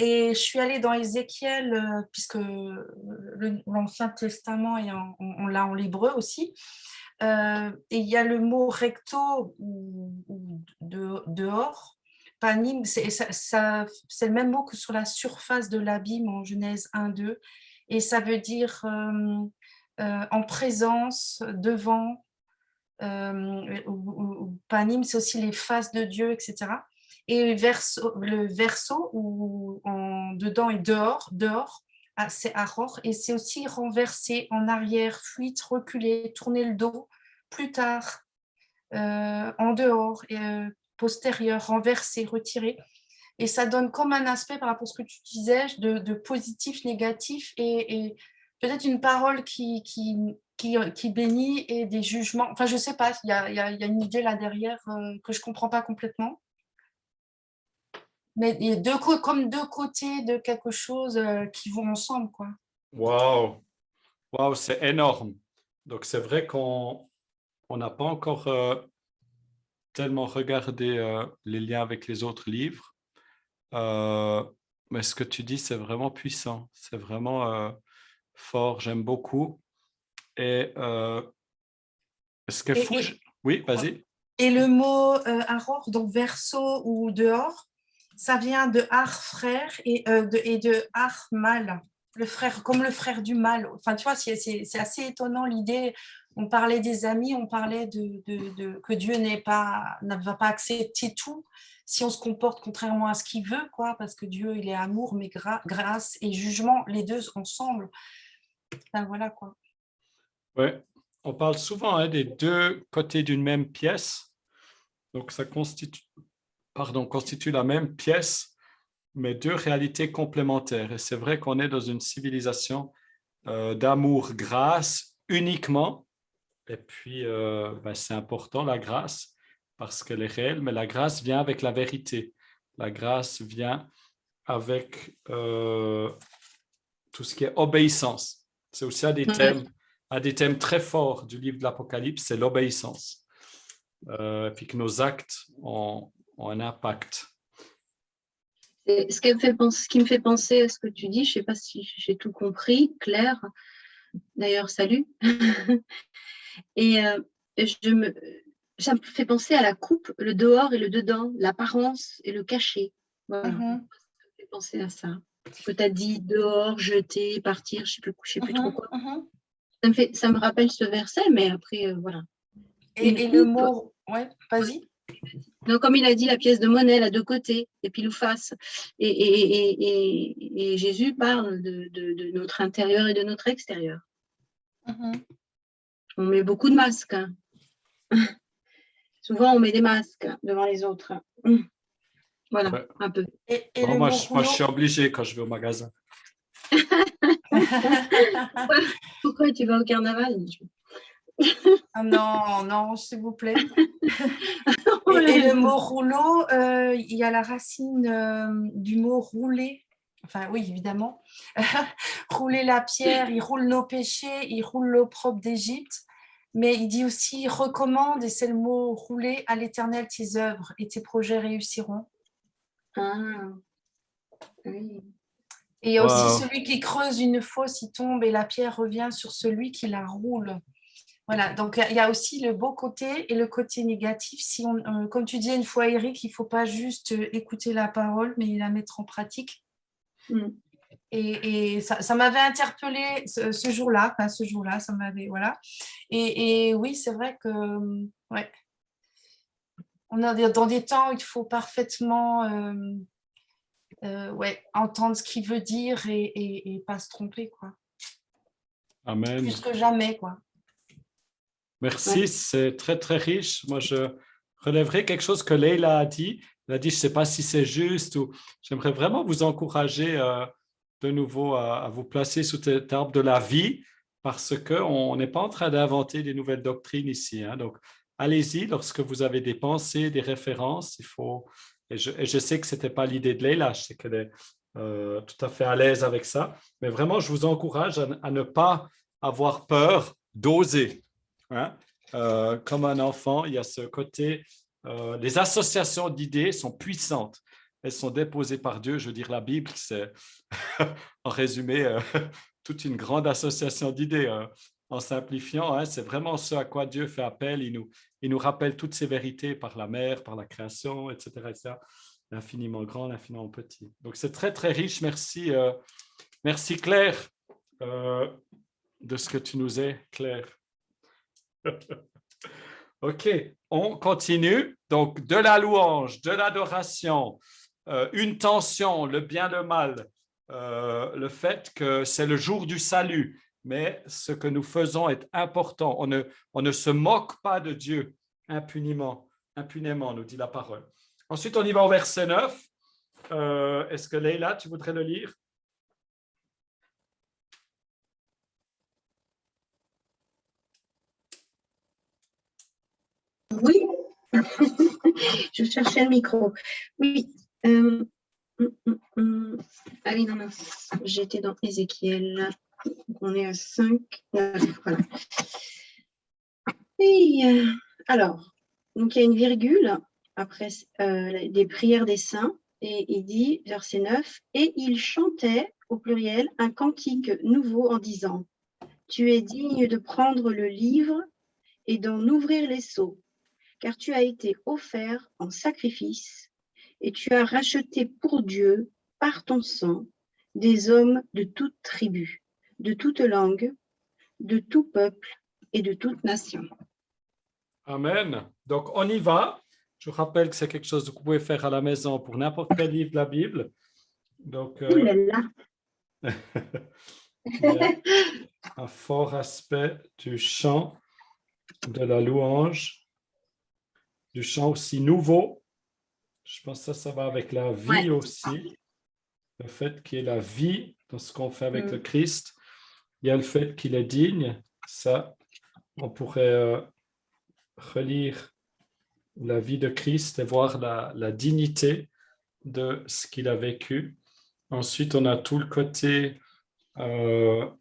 Et je suis allée dans Ézéchiel, puisque l'Ancien Testament, on l'a en l'hébreu aussi. Et il y a le mot recto ou dehors. Panim, c'est le même mot que sur la surface de l'abîme en Genèse 1, 2. Et ça veut dire en présence, devant. Panim, c'est aussi les faces de Dieu, etc. Et le verso, où dedans et dehors, c'est Aror, et c'est aussi renverser en arrière, fuite, reculer, tourner le dos, plus tard, en dehors, postérieur, renverser, retirer. Et ça donne comme un aspect par rapport à ce que tu disais, de positif, négatif, et peut-être une parole qui bénit et des jugements. Enfin, je ne sais pas, il y a une idée là derrière que je ne comprends pas complètement. Mais il y a comme deux côtés de quelque chose qui vont ensemble, quoi. Wow, wow, c'est énorme. Donc, c'est vrai qu'on n'a pas encore tellement regardé les liens avec les autres livres. Mais ce que tu dis, c'est vraiment puissant. C'est vraiment fort. J'aime beaucoup. Et ce qui est fou... Oui, vas-y. Et le mot aror, donc verso ou dehors, ça vient de ar frère et de ar mal, le frère, comme le frère du mal. Enfin, tu vois, c'est assez étonnant l'idée. On parlait des amis, on parlait que Dieu ne va pas accepter tout si on se comporte contrairement à ce qu'il veut, quoi, parce que Dieu, il est amour, mais grâce et jugement, les deux ensemble. Enfin, voilà, quoi. Ouais. On parle souvent des deux côtés d'une même pièce. Donc, ça constitue la même pièce, mais deux réalités complémentaires. Et c'est vrai qu'on est dans une civilisation d'amour-grâce uniquement. Et puis, c'est important, la grâce, parce qu'elle est réelle, mais la grâce vient avec la vérité. La grâce vient avec tout ce qui est obéissance. C'est aussi un des thèmes très forts du livre de l'Apocalypse, c'est l'obéissance. Puis que nos actes ont un impact. Ce qui me fait penser à ce que tu dis, je ne sais pas si j'ai tout compris, Claire, d'ailleurs, salut. Et ça me fait penser à la coupe, le dehors et le dedans, l'apparence et le cachet. Voilà, ça me fait penser à ça. Ce que tu as dit, dehors, jeter, partir, je ne sais plus trop quoi. Ça me rappelle ce verset, mais après, voilà. Et le mot, ouais, vas-y. Donc, comme il a dit, la pièce de monnaie, elle a deux côtés, et pile ou face. Et Jésus parle de notre intérieur et de notre extérieur. On met beaucoup de masques. Hein. Souvent, on met des masques devant les autres. Voilà, ouais. Un peu. Moi, je suis obligée quand je vais au magasin. Pourquoi tu vas au carnaval? Non, s'il vous plaît. Et le mot rouleau, il y a la racine du mot rouler. Enfin, oui, évidemment. Rouler la pierre, il roule nos péchés, il roule l'opprobre d'Égypte. Mais il dit aussi, recommande, et c'est le mot rouler à l'Éternel tes œuvres et tes projets réussiront. Ah, oui. Et il y a aussi celui qui creuse une fosse, il tombe et la pierre revient sur celui qui la roule. Voilà, donc il y a aussi le beau côté et le côté négatif. Si comme tu disais une fois, Eric, il ne faut pas juste écouter la parole, mais la mettre en pratique. Et ça m'avait interpellée ce jour-là, ça m'avait, voilà. Et oui, c'est vrai que, ouais. on est dans des temps où il faut parfaitement entendre ce qu'il veut dire et pas se tromper, quoi. Amen. Plus que jamais, quoi. Merci, c'est très, très riche. Moi, je relèverai quelque chose que Leila a dit. Elle a dit, je ne sais pas si c'est juste ou j'aimerais vraiment vous encourager de nouveau à vous placer sous cet arbre de la vie parce qu'on n'est pas en train d'inventer des nouvelles doctrines ici. Hein. Donc, allez-y lorsque vous avez des pensées, des références. Il faut, et je sais que ce n'était pas l'idée de Leila, je sais qu'elle est tout à fait à l'aise avec ça. Mais vraiment, je vous encourage à ne pas avoir peur d'oser. Hein? Comme un enfant, il y a ce côté, les associations d'idées sont puissantes. Elles sont déposées par Dieu. Je veux dire, la Bible, c'est en résumé toute une grande association d'idées. En simplifiant, hein, c'est vraiment ce à quoi Dieu fait appel. Il nous rappelle toutes ces vérités par la mer, par la création, etc. etc. L'infiniment grand, l'infiniment petit. Donc, c'est très, très riche. Merci, merci Claire, de ce que tu nous es, Claire. OK, on continue. Donc, de la louange, de l'adoration, une tension, le bien, le mal, le fait que c'est le jour du salut, mais ce que nous faisons est important. On ne se moque pas de Dieu impunément, nous dit la parole. Ensuite, on y va au verset 9. Est-ce que Leila, tu voudrais le lire? Oui, je cherchais le micro. Oui. Ah oui, non, j'étais dans Ézéchiel. On est à 5. Voilà. Et, alors, donc il y a une virgule après des prières des saints, et il dit, verset 9, « Et il chantait, au pluriel, un cantique nouveau en disant, « Tu es digne de prendre le livre et d'en ouvrir les sceaux, car tu as été offert en sacrifice, et tu as racheté pour Dieu, par ton sang, des hommes de toute tribu, de toute langue, de tout peuple et de toute nation. » Amen. Donc, on y va. Je vous rappelle que c'est quelque chose que vous pouvez faire à la maison pour n'importe quel livre de la Bible. Donc, Ouh là là. il y a un fort aspect du chant, de la louange, du chant aussi nouveau. Je pense que ça va avec la vie aussi. Le fait qu'il y ait la vie dans ce qu'on fait avec le Christ. Il y a le fait qu'il est digne. Ça, on pourrait relire la vie de Christ et voir la dignité de ce qu'il a vécu. Ensuite, on a tout le côté, le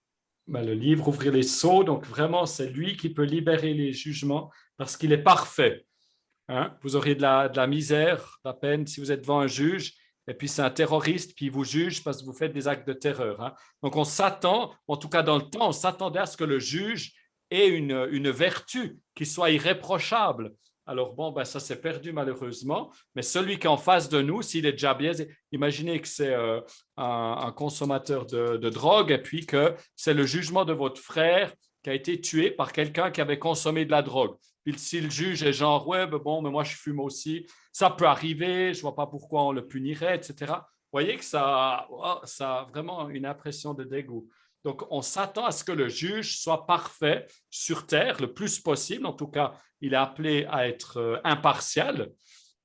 livre, ouvrir les sceaux. Donc, vraiment, c'est lui qui peut libérer les jugements parce qu'il est parfait. Hein? Vous auriez de la misère, de la peine si vous êtes devant un juge et puis c'est un terroriste, puis il vous juge parce que vous faites des actes de terreur. Hein? Donc, on s'attend, en tout cas dans le temps, on s'attendait à ce que le juge ait une vertu qui soit irréprochable. Alors, bon, ça s'est perdu malheureusement, mais celui qui est en face de nous, s'il est déjà bien, imaginez que c'est un consommateur de drogue et puis que c'est le jugement de votre frère qui a été tué par quelqu'un qui avait consommé de la drogue. Puis si le juge est genre, ouais, bon, mais moi je fume aussi, ça peut arriver, je ne vois pas pourquoi on le punirait, etc. Vous voyez que ça a vraiment une impression de dégoût. Donc, on s'attend à ce que le juge soit parfait sur terre le plus possible. En tout cas, il est appelé à être impartial.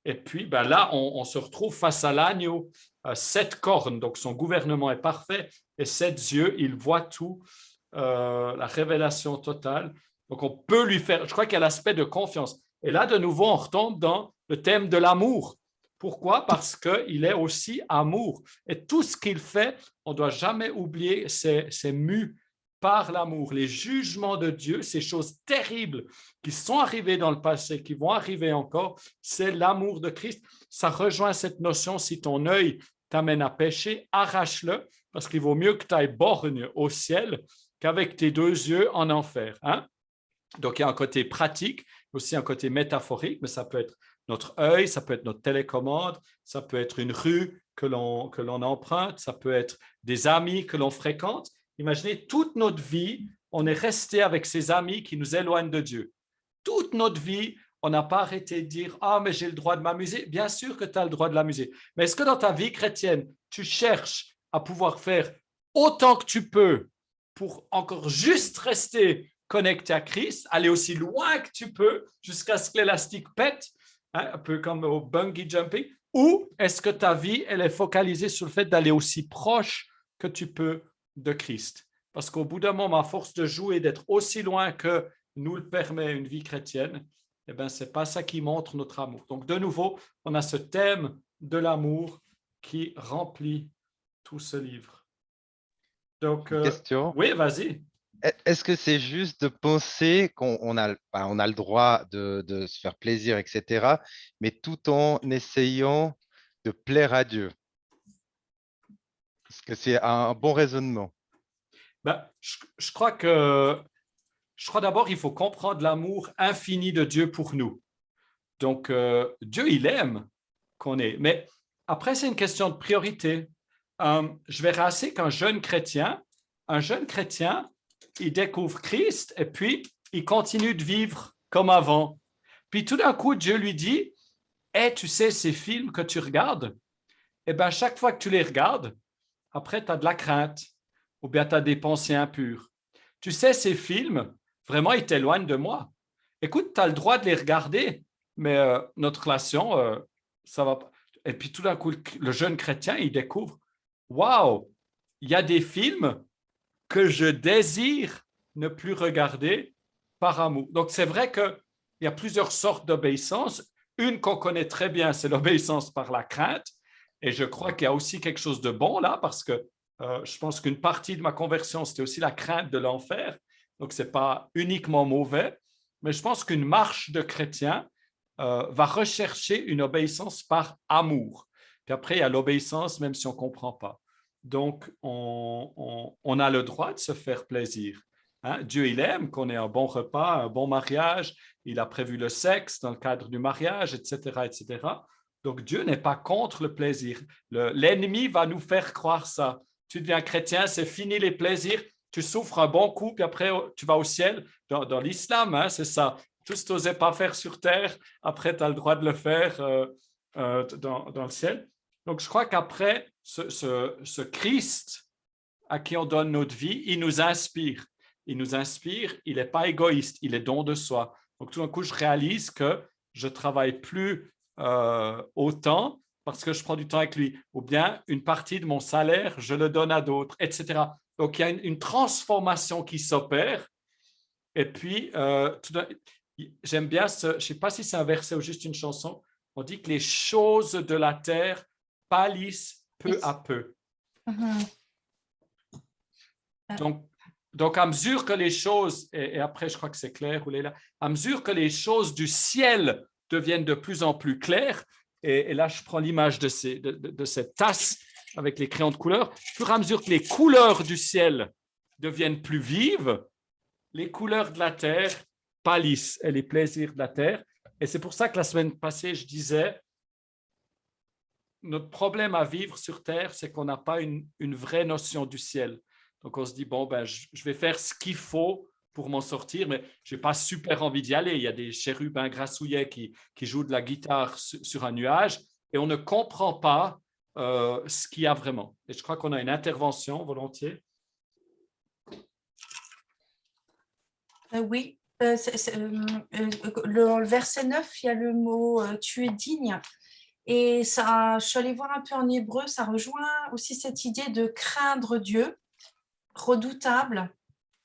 Et puis, là, on se retrouve face à l'agneau, 7 cornes. Donc, son gouvernement est parfait et 7 yeux, il voit tout, la révélation totale. Donc, on peut lui faire, je crois qu'il y a l'aspect de confiance. Et là, de nouveau, on retombe dans le thème de l'amour. Pourquoi? Parce qu'il est aussi amour. Et tout ce qu'il fait, on ne doit jamais oublier, c'est mu par l'amour. Les jugements de Dieu, ces choses terribles qui sont arrivées dans le passé, qui vont arriver encore, c'est l'amour de Christ. Ça rejoint cette notion, si ton œil t'amène à pécher, arrache-le, parce qu'il vaut mieux que tu ailles borgne au ciel qu'avec tes 2 yeux en enfer. Hein? Donc, il y a un côté pratique, aussi un côté métaphorique, mais ça peut être notre œil, ça peut être notre télécommande, ça peut être une rue que l'on emprunte, ça peut être des amis que l'on fréquente. Imaginez, toute notre vie, on est resté avec ces amis qui nous éloignent de Dieu. Toute notre vie, on n'a pas arrêté de dire « Ah, mais j'ai le droit de m'amuser ». Bien sûr que tu as le droit de l'amuser. Mais est-ce que dans ta vie chrétienne, tu cherches à pouvoir faire autant que tu peux pour encore juste rester connecté à Christ, aller aussi loin que tu peux jusqu'à ce que l'élastique pète, hein, un peu comme au bungee jumping, ou est-ce que ta vie, elle est focalisée sur le fait d'aller aussi proche que tu peux de Christ? Parce qu'au bout d'un moment, à force de jouer, d'être aussi loin que nous le permet une vie chrétienne, eh bien, ce n'est pas ça qui montre notre amour. Donc, de nouveau, on a ce thème de l'amour qui remplit tout ce livre. Donc, Question. oui, vas-y. Est-ce que c'est juste de penser qu'on a, on a le droit de se faire plaisir, etc., mais tout en essayant de plaire à Dieu? Est-ce que c'est un bon raisonnement? Ben, je crois d'abord qu'il faut comprendre l'amour infini de Dieu pour nous. Donc, Dieu, il aime qu'on est. Mais après, c'est une question de priorité. Je verrai assez qu'un jeune chrétien, il découvre Christ et puis il continue de vivre comme avant. Puis tout d'un coup, Dieu lui dit, hey, tu sais, ces films que tu regardes, eh bien, chaque fois que tu les regardes, après, tu as de la crainte ou bien tu as des pensées impures. Tu sais, ces films, vraiment, ils t'éloignent de moi. Écoute, tu as le droit de les regarder, mais notre relation, ça va pas. Et puis tout d'un coup, le jeune chrétien, il découvre, waouh, il y a des films que je désire ne plus regarder par amour. Donc, c'est vrai qu'il y a plusieurs sortes d'obéissance. Une qu'on connaît très bien, c'est l'obéissance par la crainte. Et je crois qu'il y a aussi quelque chose de bon là, parce que je pense qu'une partie de ma conversion, c'était aussi la crainte de l'enfer. Donc, ce n'est pas uniquement mauvais, mais je pense qu'une marche de chrétien va rechercher une obéissance par amour. Puis après, il y a l'obéissance, même si on ne comprend pas. Donc, on a le droit de se faire plaisir. Hein? Dieu, il aime qu'on ait un bon repas, un bon mariage. Il a prévu le sexe dans le cadre du mariage, etc., etc. Donc, Dieu n'est pas contre le plaisir. L'ennemi va nous faire croire ça. Tu deviens chrétien, c'est fini les plaisirs. Tu souffres un bon coup, puis après, tu vas au ciel. Dans l'islam, hein, c'est ça. Tout ce que tu n'osais pas faire sur terre, après, tu as le droit de le faire dans le ciel. Donc, je crois qu'après, ce Christ à qui on donne notre vie, il nous inspire. Il nous inspire, il n'est pas égoïste, il est don de soi. Donc, tout d'un coup, je réalise que je ne travaille plus autant parce que je prends du temps avec lui. Ou bien, une partie de mon salaire, je le donne à d'autres, etc. Donc, il y a une transformation qui s'opère. Et puis, j'aime bien je ne sais pas si c'est un verset ou juste une chanson, on dit que les choses de la terre pâlissent peu à peu. Donc, à mesure que les choses, et après je crois que c'est clair, à mesure que les choses du ciel deviennent de plus en plus claires, et là je prends l'image de cette tasse avec les crayons de couleur, au fur et à mesure que les couleurs du ciel deviennent plus vives, les couleurs de la terre pâlissent et les plaisirs de la terre. Et c'est pour ça que la semaine passée, je disais, notre problème à vivre sur terre, c'est qu'on n'a pas une vraie notion du ciel. Donc, on se dit, bon, ben, je vais faire ce qu'il faut pour m'en sortir, mais je n'ai pas super envie d'y aller. Il y a des chérubins grassouillets qui jouent de la guitare sur un nuage et on ne comprend pas ce qu'il y a vraiment. Et je crois qu'on a une intervention volontiers. Oui, le verset 9, il y a le mot « tu es digne ». Et ça, je suis allée voir un peu en hébreu, ça rejoint aussi cette idée de craindre Dieu, redoutable.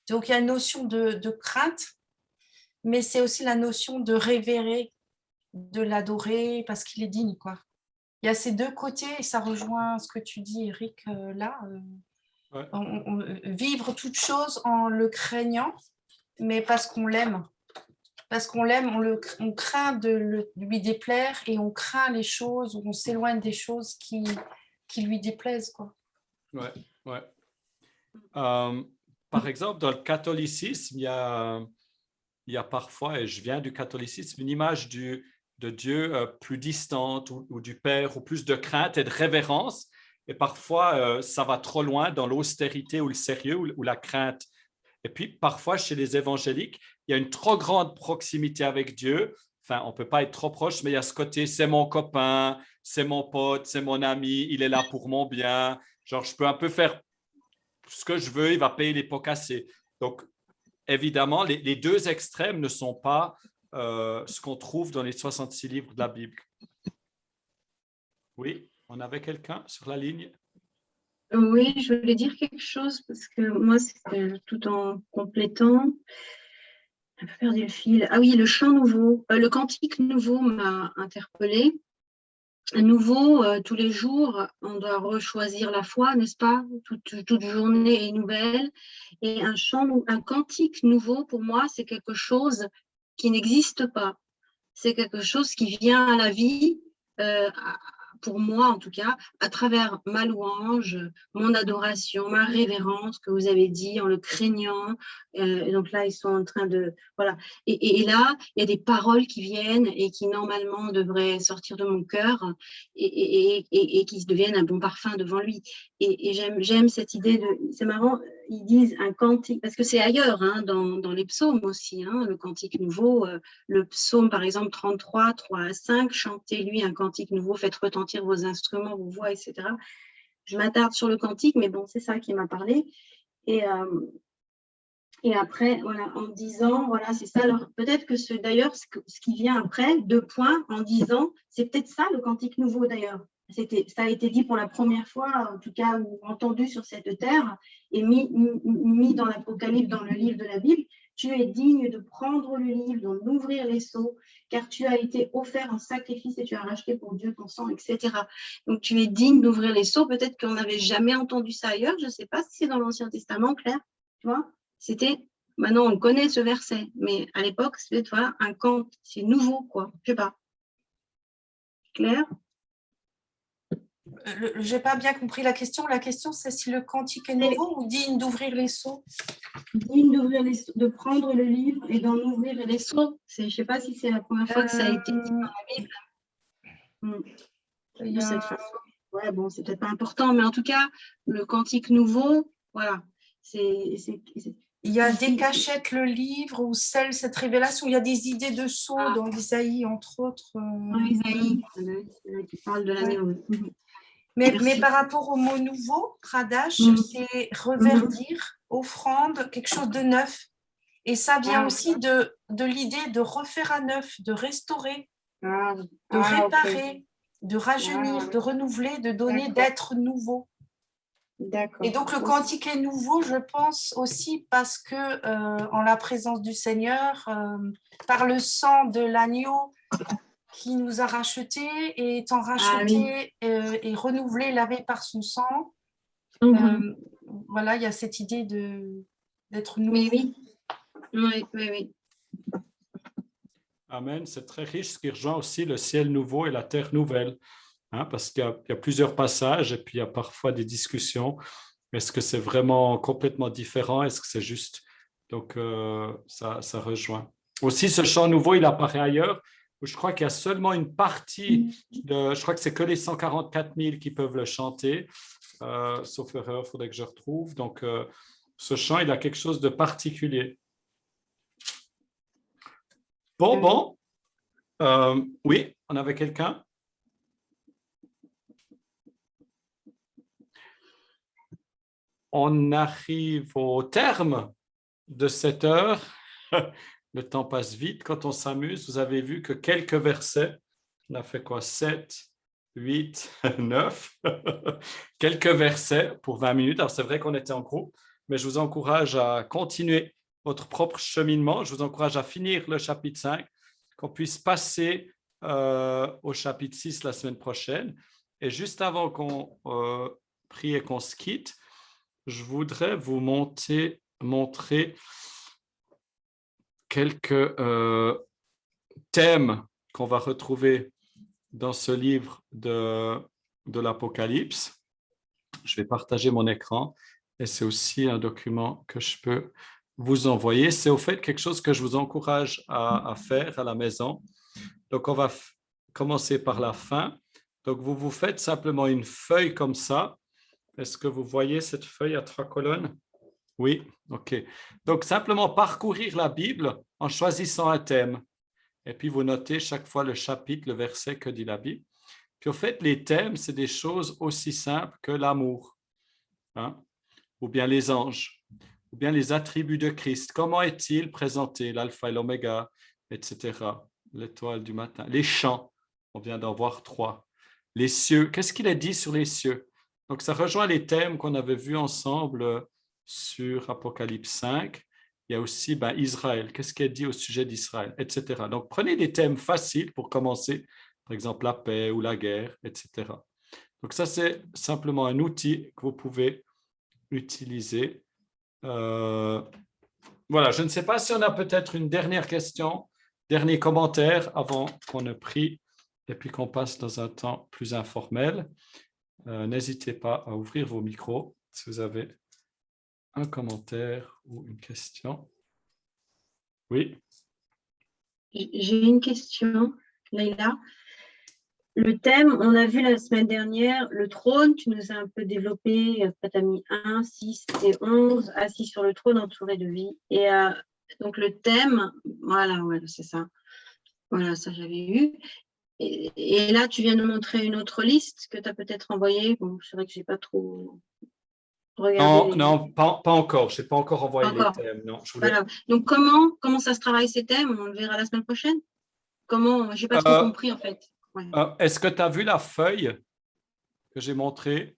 Donc, il y a une notion de crainte, mais c'est aussi la notion de révérer, de l'adorer parce qu'il est digne, quoi. Il y a ces deux côtés et ça rejoint ce que tu dis, Eric, là. Ouais. Vivre toute chose en le craignant, mais parce qu'on l'aime. Parce qu'on l'aime, on craint de lui déplaire et on craint les choses, ou on s'éloigne des choses qui lui déplaisent, quoi. Ouais, ouais. Par exemple, dans le catholicisme, il y a parfois, et je viens du catholicisme, une image de Dieu plus distante ou du Père, ou plus de crainte et de révérence. Et parfois, ça va trop loin dans l'austérité ou le sérieux ou la crainte. Et puis, parfois, chez les évangéliques, il y a une trop grande proximité avec Dieu, enfin, on ne peut pas être trop proche, mais il y a ce côté, c'est mon copain, c'est mon pote, c'est mon ami, il est là pour mon bien. Genre, je peux un peu faire ce que je veux, il va payer les pots cassés. Donc, évidemment, les deux extrêmes ne sont pas ce qu'on trouve dans les 66 livres de la Bible. Oui, on avait quelqu'un sur la ligne? Oui, je voulais dire quelque chose parce que moi, c'était tout en complétant. J'ai perdu le fil. Ah oui, le chant nouveau, le cantique nouveau m'a interpellée. À nouveau, tous les jours, on doit rechoisir la foi, n'est-ce pas? Toute journée est nouvelle. Et un cantique nouveau, pour moi, c'est quelque chose qui n'existe pas. C'est quelque chose qui vient à la vie, pour moi en tout cas, à travers ma louange, mon adoration, ma révérence, que vous avez dit, en le craignant. Donc là, ils sont en train de... Voilà. Et là, il y a des paroles qui viennent et qui normalement devraient sortir de mon cœur et qui deviennent un bon parfum devant lui. Et j'aime cette idée de... C'est marrant, ils disent un cantique, parce que c'est ailleurs, hein, dans les psaumes aussi, hein, le cantique nouveau, le psaume par exemple 33, 3 à 5, chantez-lui un cantique nouveau, faites retentir vos instruments, vos voix, etc. Je m'attarde sur le cantique, mais bon, c'est ça qui m'a parlé. Et après, voilà, en disant, voilà, c'est ça. Alors, peut-être que d'ailleurs, ce qui vient après, 2 points, en disant, c'est peut-être ça le cantique nouveau d'ailleurs. Ça a été dit pour la première fois, en tout cas, ou entendu sur cette terre, et mis dans l'Apocalypse, dans le livre de la Bible. Tu es digne de prendre le livre, d'en ouvrir les sceaux, car tu as été offert en sacrifice et tu as racheté pour Dieu ton sang, etc. Donc, tu es digne d'ouvrir les sceaux. Peut-être qu'on n'avait jamais entendu ça ailleurs. Je ne sais pas si c'est dans l'Ancien Testament, Claire, tu vois. Maintenant on connaît ce verset, mais à l'époque, c'était un cant, c'est nouveau, quoi. Je sais pas. Claire? Je n'ai pas bien compris la question. La question, c'est si le cantique est nouveau ou digne d'ouvrir les sceaux? Digne d'ouvrir de prendre le livre et d'en ouvrir les sceaux. Je ne sais pas si c'est la première fois que ça a été dit dans la Bible. De cette façon. Ouais, bon, c'est peut-être pas important, mais en tout cas, le cantique nouveau, voilà. Il y a des cachettes, le livre, ou cette révélation. Il y a des idées de sceaux dans Isaïe, entre autres. Dans Isaïe, qui parle de l'agneau. Mais par rapport au mot nouveau, Radash, c'est reverdir, offrande, quelque chose de neuf. Et ça vient aussi de l'idée de refaire à neuf, de restaurer, de réparer, de rajeunir, de renouveler, de donner, d'être nouveau. Et donc le cantique est nouveau, je pense aussi parce que en la présence du Seigneur, par le sang de l'agneau qui nous a rachetés et étant racheté et renouvelé, lavé par son sang, voilà, il y a cette idée d'être nouveau. Oui. Amen, c'est très riche, ce qui rejoint aussi le ciel nouveau et la terre nouvelle, hein, parce qu'il y a plusieurs passages et puis il y a parfois des discussions. Est-ce que c'est vraiment complètement différent? Est-ce que c'est juste? Donc, ça rejoint. Aussi, ce chant nouveau, il apparaît ailleurs, où je crois qu'il y a seulement une partie, je crois que c'est que les 144 000 qui peuvent le chanter, sauf erreur, il faudrait que je retrouve. Donc, ce chant, il a quelque chose de particulier. Bon. Oui, on avait quelqu'un? On arrive au terme de cette heure. Le temps passe vite quand on s'amuse. Vous avez vu que quelques versets, on a fait quoi? 7, 8, 9. Quelques versets pour 20 minutes. Alors, c'est vrai qu'on était en groupe, mais je vous encourage à continuer votre propre cheminement. Je vous encourage à finir le chapitre 5, qu'on puisse passer au chapitre 6 la semaine prochaine. Et juste avant qu'on prie et qu'on se quitte, je voudrais vous montrer quelques thèmes qu'on va retrouver dans ce livre de l'Apocalypse. Je vais partager mon écran et c'est aussi un document que je peux vous envoyer. C'est au fait quelque chose que je vous encourage à faire à la maison. Donc, on va commencer par la fin. Donc, vous faites simplement une feuille comme ça. Est-ce que vous voyez cette feuille à 3 colonnes? Oui, OK. Donc, simplement parcourir la Bible en choisissant un thème. et puis vous notez chaque fois le chapitre, le verset que dit la Bible. Puis au fait, les thèmes, c'est des choses aussi simples que l'amour, hein, ou bien les anges, ou bien les attributs de Christ. Comment est-il présenté, l'alpha et l'oméga, etc. L'étoile du matin. Les chants, on vient d'en voir 3. Les cieux, qu'est-ce qu'il a dit sur les cieux? Donc ça rejoint les thèmes qu'on avait vus ensemble sur Apocalypse 5. Il y a aussi Israël, qu'est-ce qu'il a dit au sujet d'Israël, etc. Donc prenez des thèmes faciles pour commencer, par exemple la paix ou la guerre, etc. Donc ça, c'est simplement un outil que vous pouvez utiliser. Voilà, je ne sais pas si on a peut-être une dernière question, dernier commentaire avant qu'on ne prie et puis qu'on passe dans un temps plus informel. N'hésitez pas à ouvrir vos micros si vous avez un commentaire ou une question. Oui. J'ai une question, Leïla. Le thème, on a vu la semaine dernière, le trône, tu nous as un peu développé, après tu as mis 1, 6 et 11, assis sur le trône entouré de vie. Et donc le thème, voilà, ouais, c'est ça. Voilà, ça j'avais eu. Et là, tu viens de montrer une autre liste que tu as peut-être envoyée. Bon, c'est vrai que je n'ai pas trop regardé. Non, pas encore. Je n'ai pas encore envoyé Encore. les thèmes. Non, Voilà. Donc, comment ça se travaille ces thèmes? On le verra la semaine prochaine. Comment? Je n'ai pas trop compris en fait. Ouais. Est-ce que tu as vu la feuille que j'ai montrée?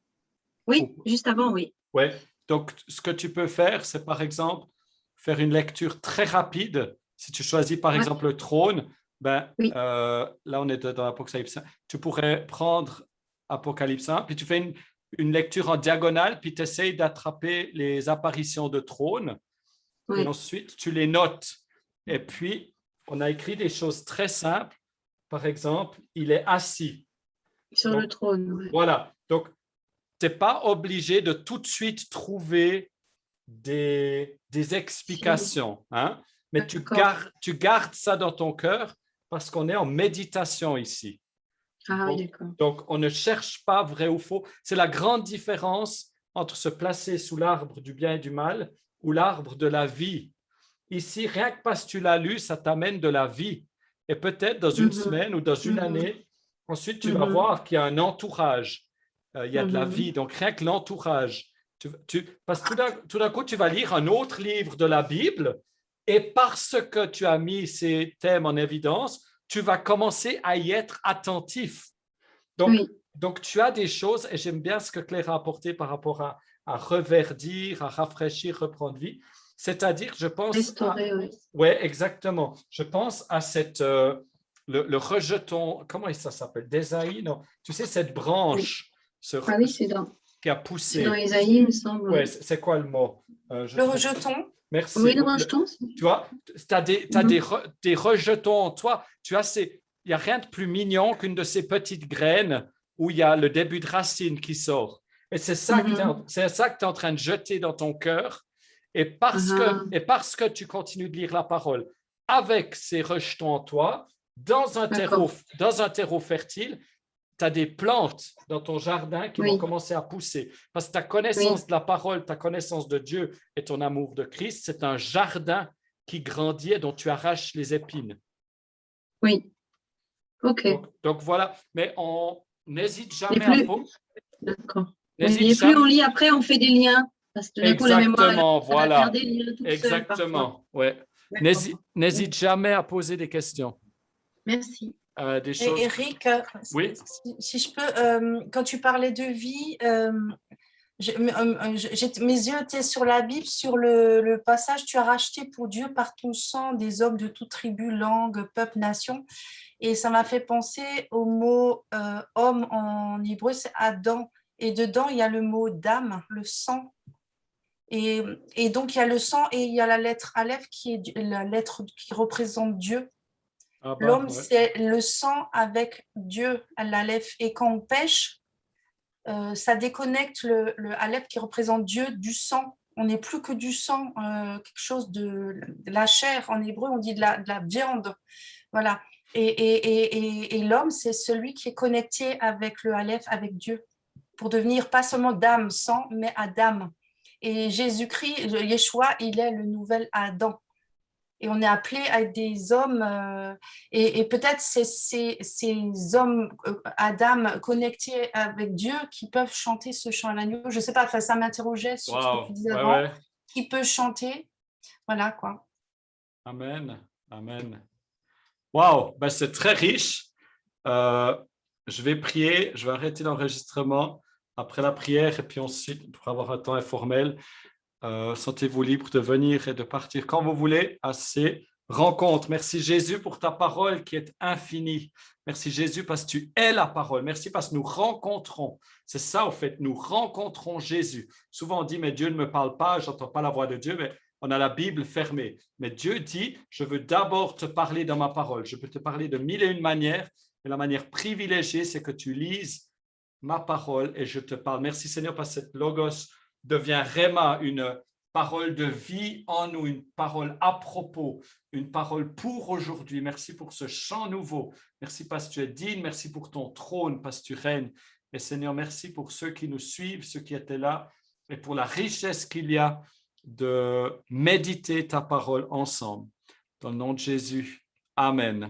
Oui, juste avant, oui. Oui. Donc, ce que tu peux faire, c'est par exemple faire une lecture très rapide. Si tu choisis par exemple le trône, oui. Là on est dans l'Apocalypse 1. Tu pourrais prendre Apocalypse 1, puis tu fais une lecture en diagonale, puis tu essayes d'attraper les apparitions de trône. Oui. Et ensuite, tu les notes. Et puis, on a écrit des choses très simples. Par exemple, il est assis. Sur le trône. Oui. Voilà. Donc, tu n'es pas obligé de tout de suite trouver des explications, hein? Mais tu gardes ça dans ton cœur parce qu'on est en méditation ici. Ah, oui, d'accord. Donc, on ne cherche pas vrai ou faux. C'est la grande différence entre se placer sous l'arbre du bien et du mal ou l'arbre de la vie. Ici, rien que parce que tu l'as lu, ça t'amène de la vie. Et peut-être dans une semaine ou dans une année, ensuite, tu vas voir qu'il y a un entourage. Il y a de la vie. Donc, rien que l'entourage. Parce que tout d'un coup, tu vas lire un autre livre de la Bible et parce que tu as mis ces thèmes en évidence, tu vas commencer à y être attentif. Donc tu as des choses, et j'aime bien ce que Claire a apporté par rapport à reverdir, à rafraîchir, reprendre vie. C'est-à-dire, je pense… Restaurer, oui. Oui, exactement. Je pense à le rejeton, comment ça s'appelle? D'Ésaïe, non? Tu sais, cette branche oui, c'est qui a poussé. Dans Ésaïe, il me semble. Oui, c'est quoi le mot? Le rejeton. Merci. Oui, le rejeton. Tu vois, tu as des rejetons en toi. Il n'y a rien de plus mignon qu'une de ces petites graines où il y a le début de racine qui sort. Et c'est ça que tu es en train de jeter dans ton cœur. Et parce que tu continues de lire la parole avec ces rejetons en toi, dans un terreau fertile, tu as des plantes dans ton jardin qui vont commencer à pousser. Parce que ta connaissance de la parole, ta connaissance de Dieu et ton amour de Christ, c'est un jardin qui grandit et dont tu arraches les épines. Oui. OK. Donc voilà. Mais on n'hésite jamais à… D'accord. Et plus on lit après, on fait des liens. Parce que d'un coup, la mémoire, voilà. faire des liens toute Exactement. Ouais. N'hésite jamais à poser des questions. Merci. Des choses… Et Eric, oui? si je peux, quand tu parlais de vie, mes yeux étaient sur la Bible, sur le passage « Tu as racheté pour Dieu par ton sang des hommes de toute tribu, langue, peuple, nation ». Et ça m'a fait penser au mot « homme » en hébreu, c'est « Adam ». Et dedans, il y a le mot « d'âme », le sang. Et donc, il y a le sang et il y a la lettre Aleph qui est la lettre qui représente Dieu. L'homme, c'est le sang avec Dieu, l'Aleph. Et quand on pêche, ça déconnecte le Aleph qui représente Dieu du sang. On n'est plus que du sang, quelque chose de la chair. En hébreu, on dit de la viande. Voilà. Et l'homme, c'est celui qui est connecté avec le Aleph, avec Dieu, pour devenir pas seulement d'âme, sang, mais Adam. Et Jésus-Christ, Yeshua, il est le nouvel Adam. Et on est appelé à être des hommes, et peut-être c'est ces hommes, Adam, connectés avec Dieu, qui peuvent chanter ce chant à l'agneau. Je ne sais pas, enfin, ça m'interrogeait sur ce que tu disais avant. ouais. Qui peut chanter? Voilà, quoi. Amen. Amen. Wow, ben, c'est très riche. Je vais prier, je vais arrêter l'enregistrement après la prière et puis ensuite, pour avoir un temps informel, sentez-vous libre de venir et de partir quand vous voulez à ces rencontres. Merci Jésus pour ta parole qui est infinie. Merci Jésus parce que tu es la parole. Merci parce que nous rencontrons. C'est ça au fait, nous rencontrons Jésus. Souvent on dit, mais Dieu ne me parle pas, je n'entends pas la voix de Dieu, mais on a la Bible fermée. Mais Dieu dit, je veux d'abord te parler dans ma parole. Je peux te parler de mille et une manières, mais la manière privilégiée, c'est que tu lises ma parole et je te parle. Merci Seigneur parce que cette logos devient Réma, une parole de vie en nous, une parole à propos, une parole pour aujourd'hui. Merci pour ce chant nouveau. Merci parce que tu es digne. Merci pour ton trône, parce que tu règnes. Et Seigneur, merci pour ceux qui nous suivent, ceux qui étaient là, et pour la richesse qu'il y a de méditer ta parole ensemble. Dans le nom de Jésus. Amen.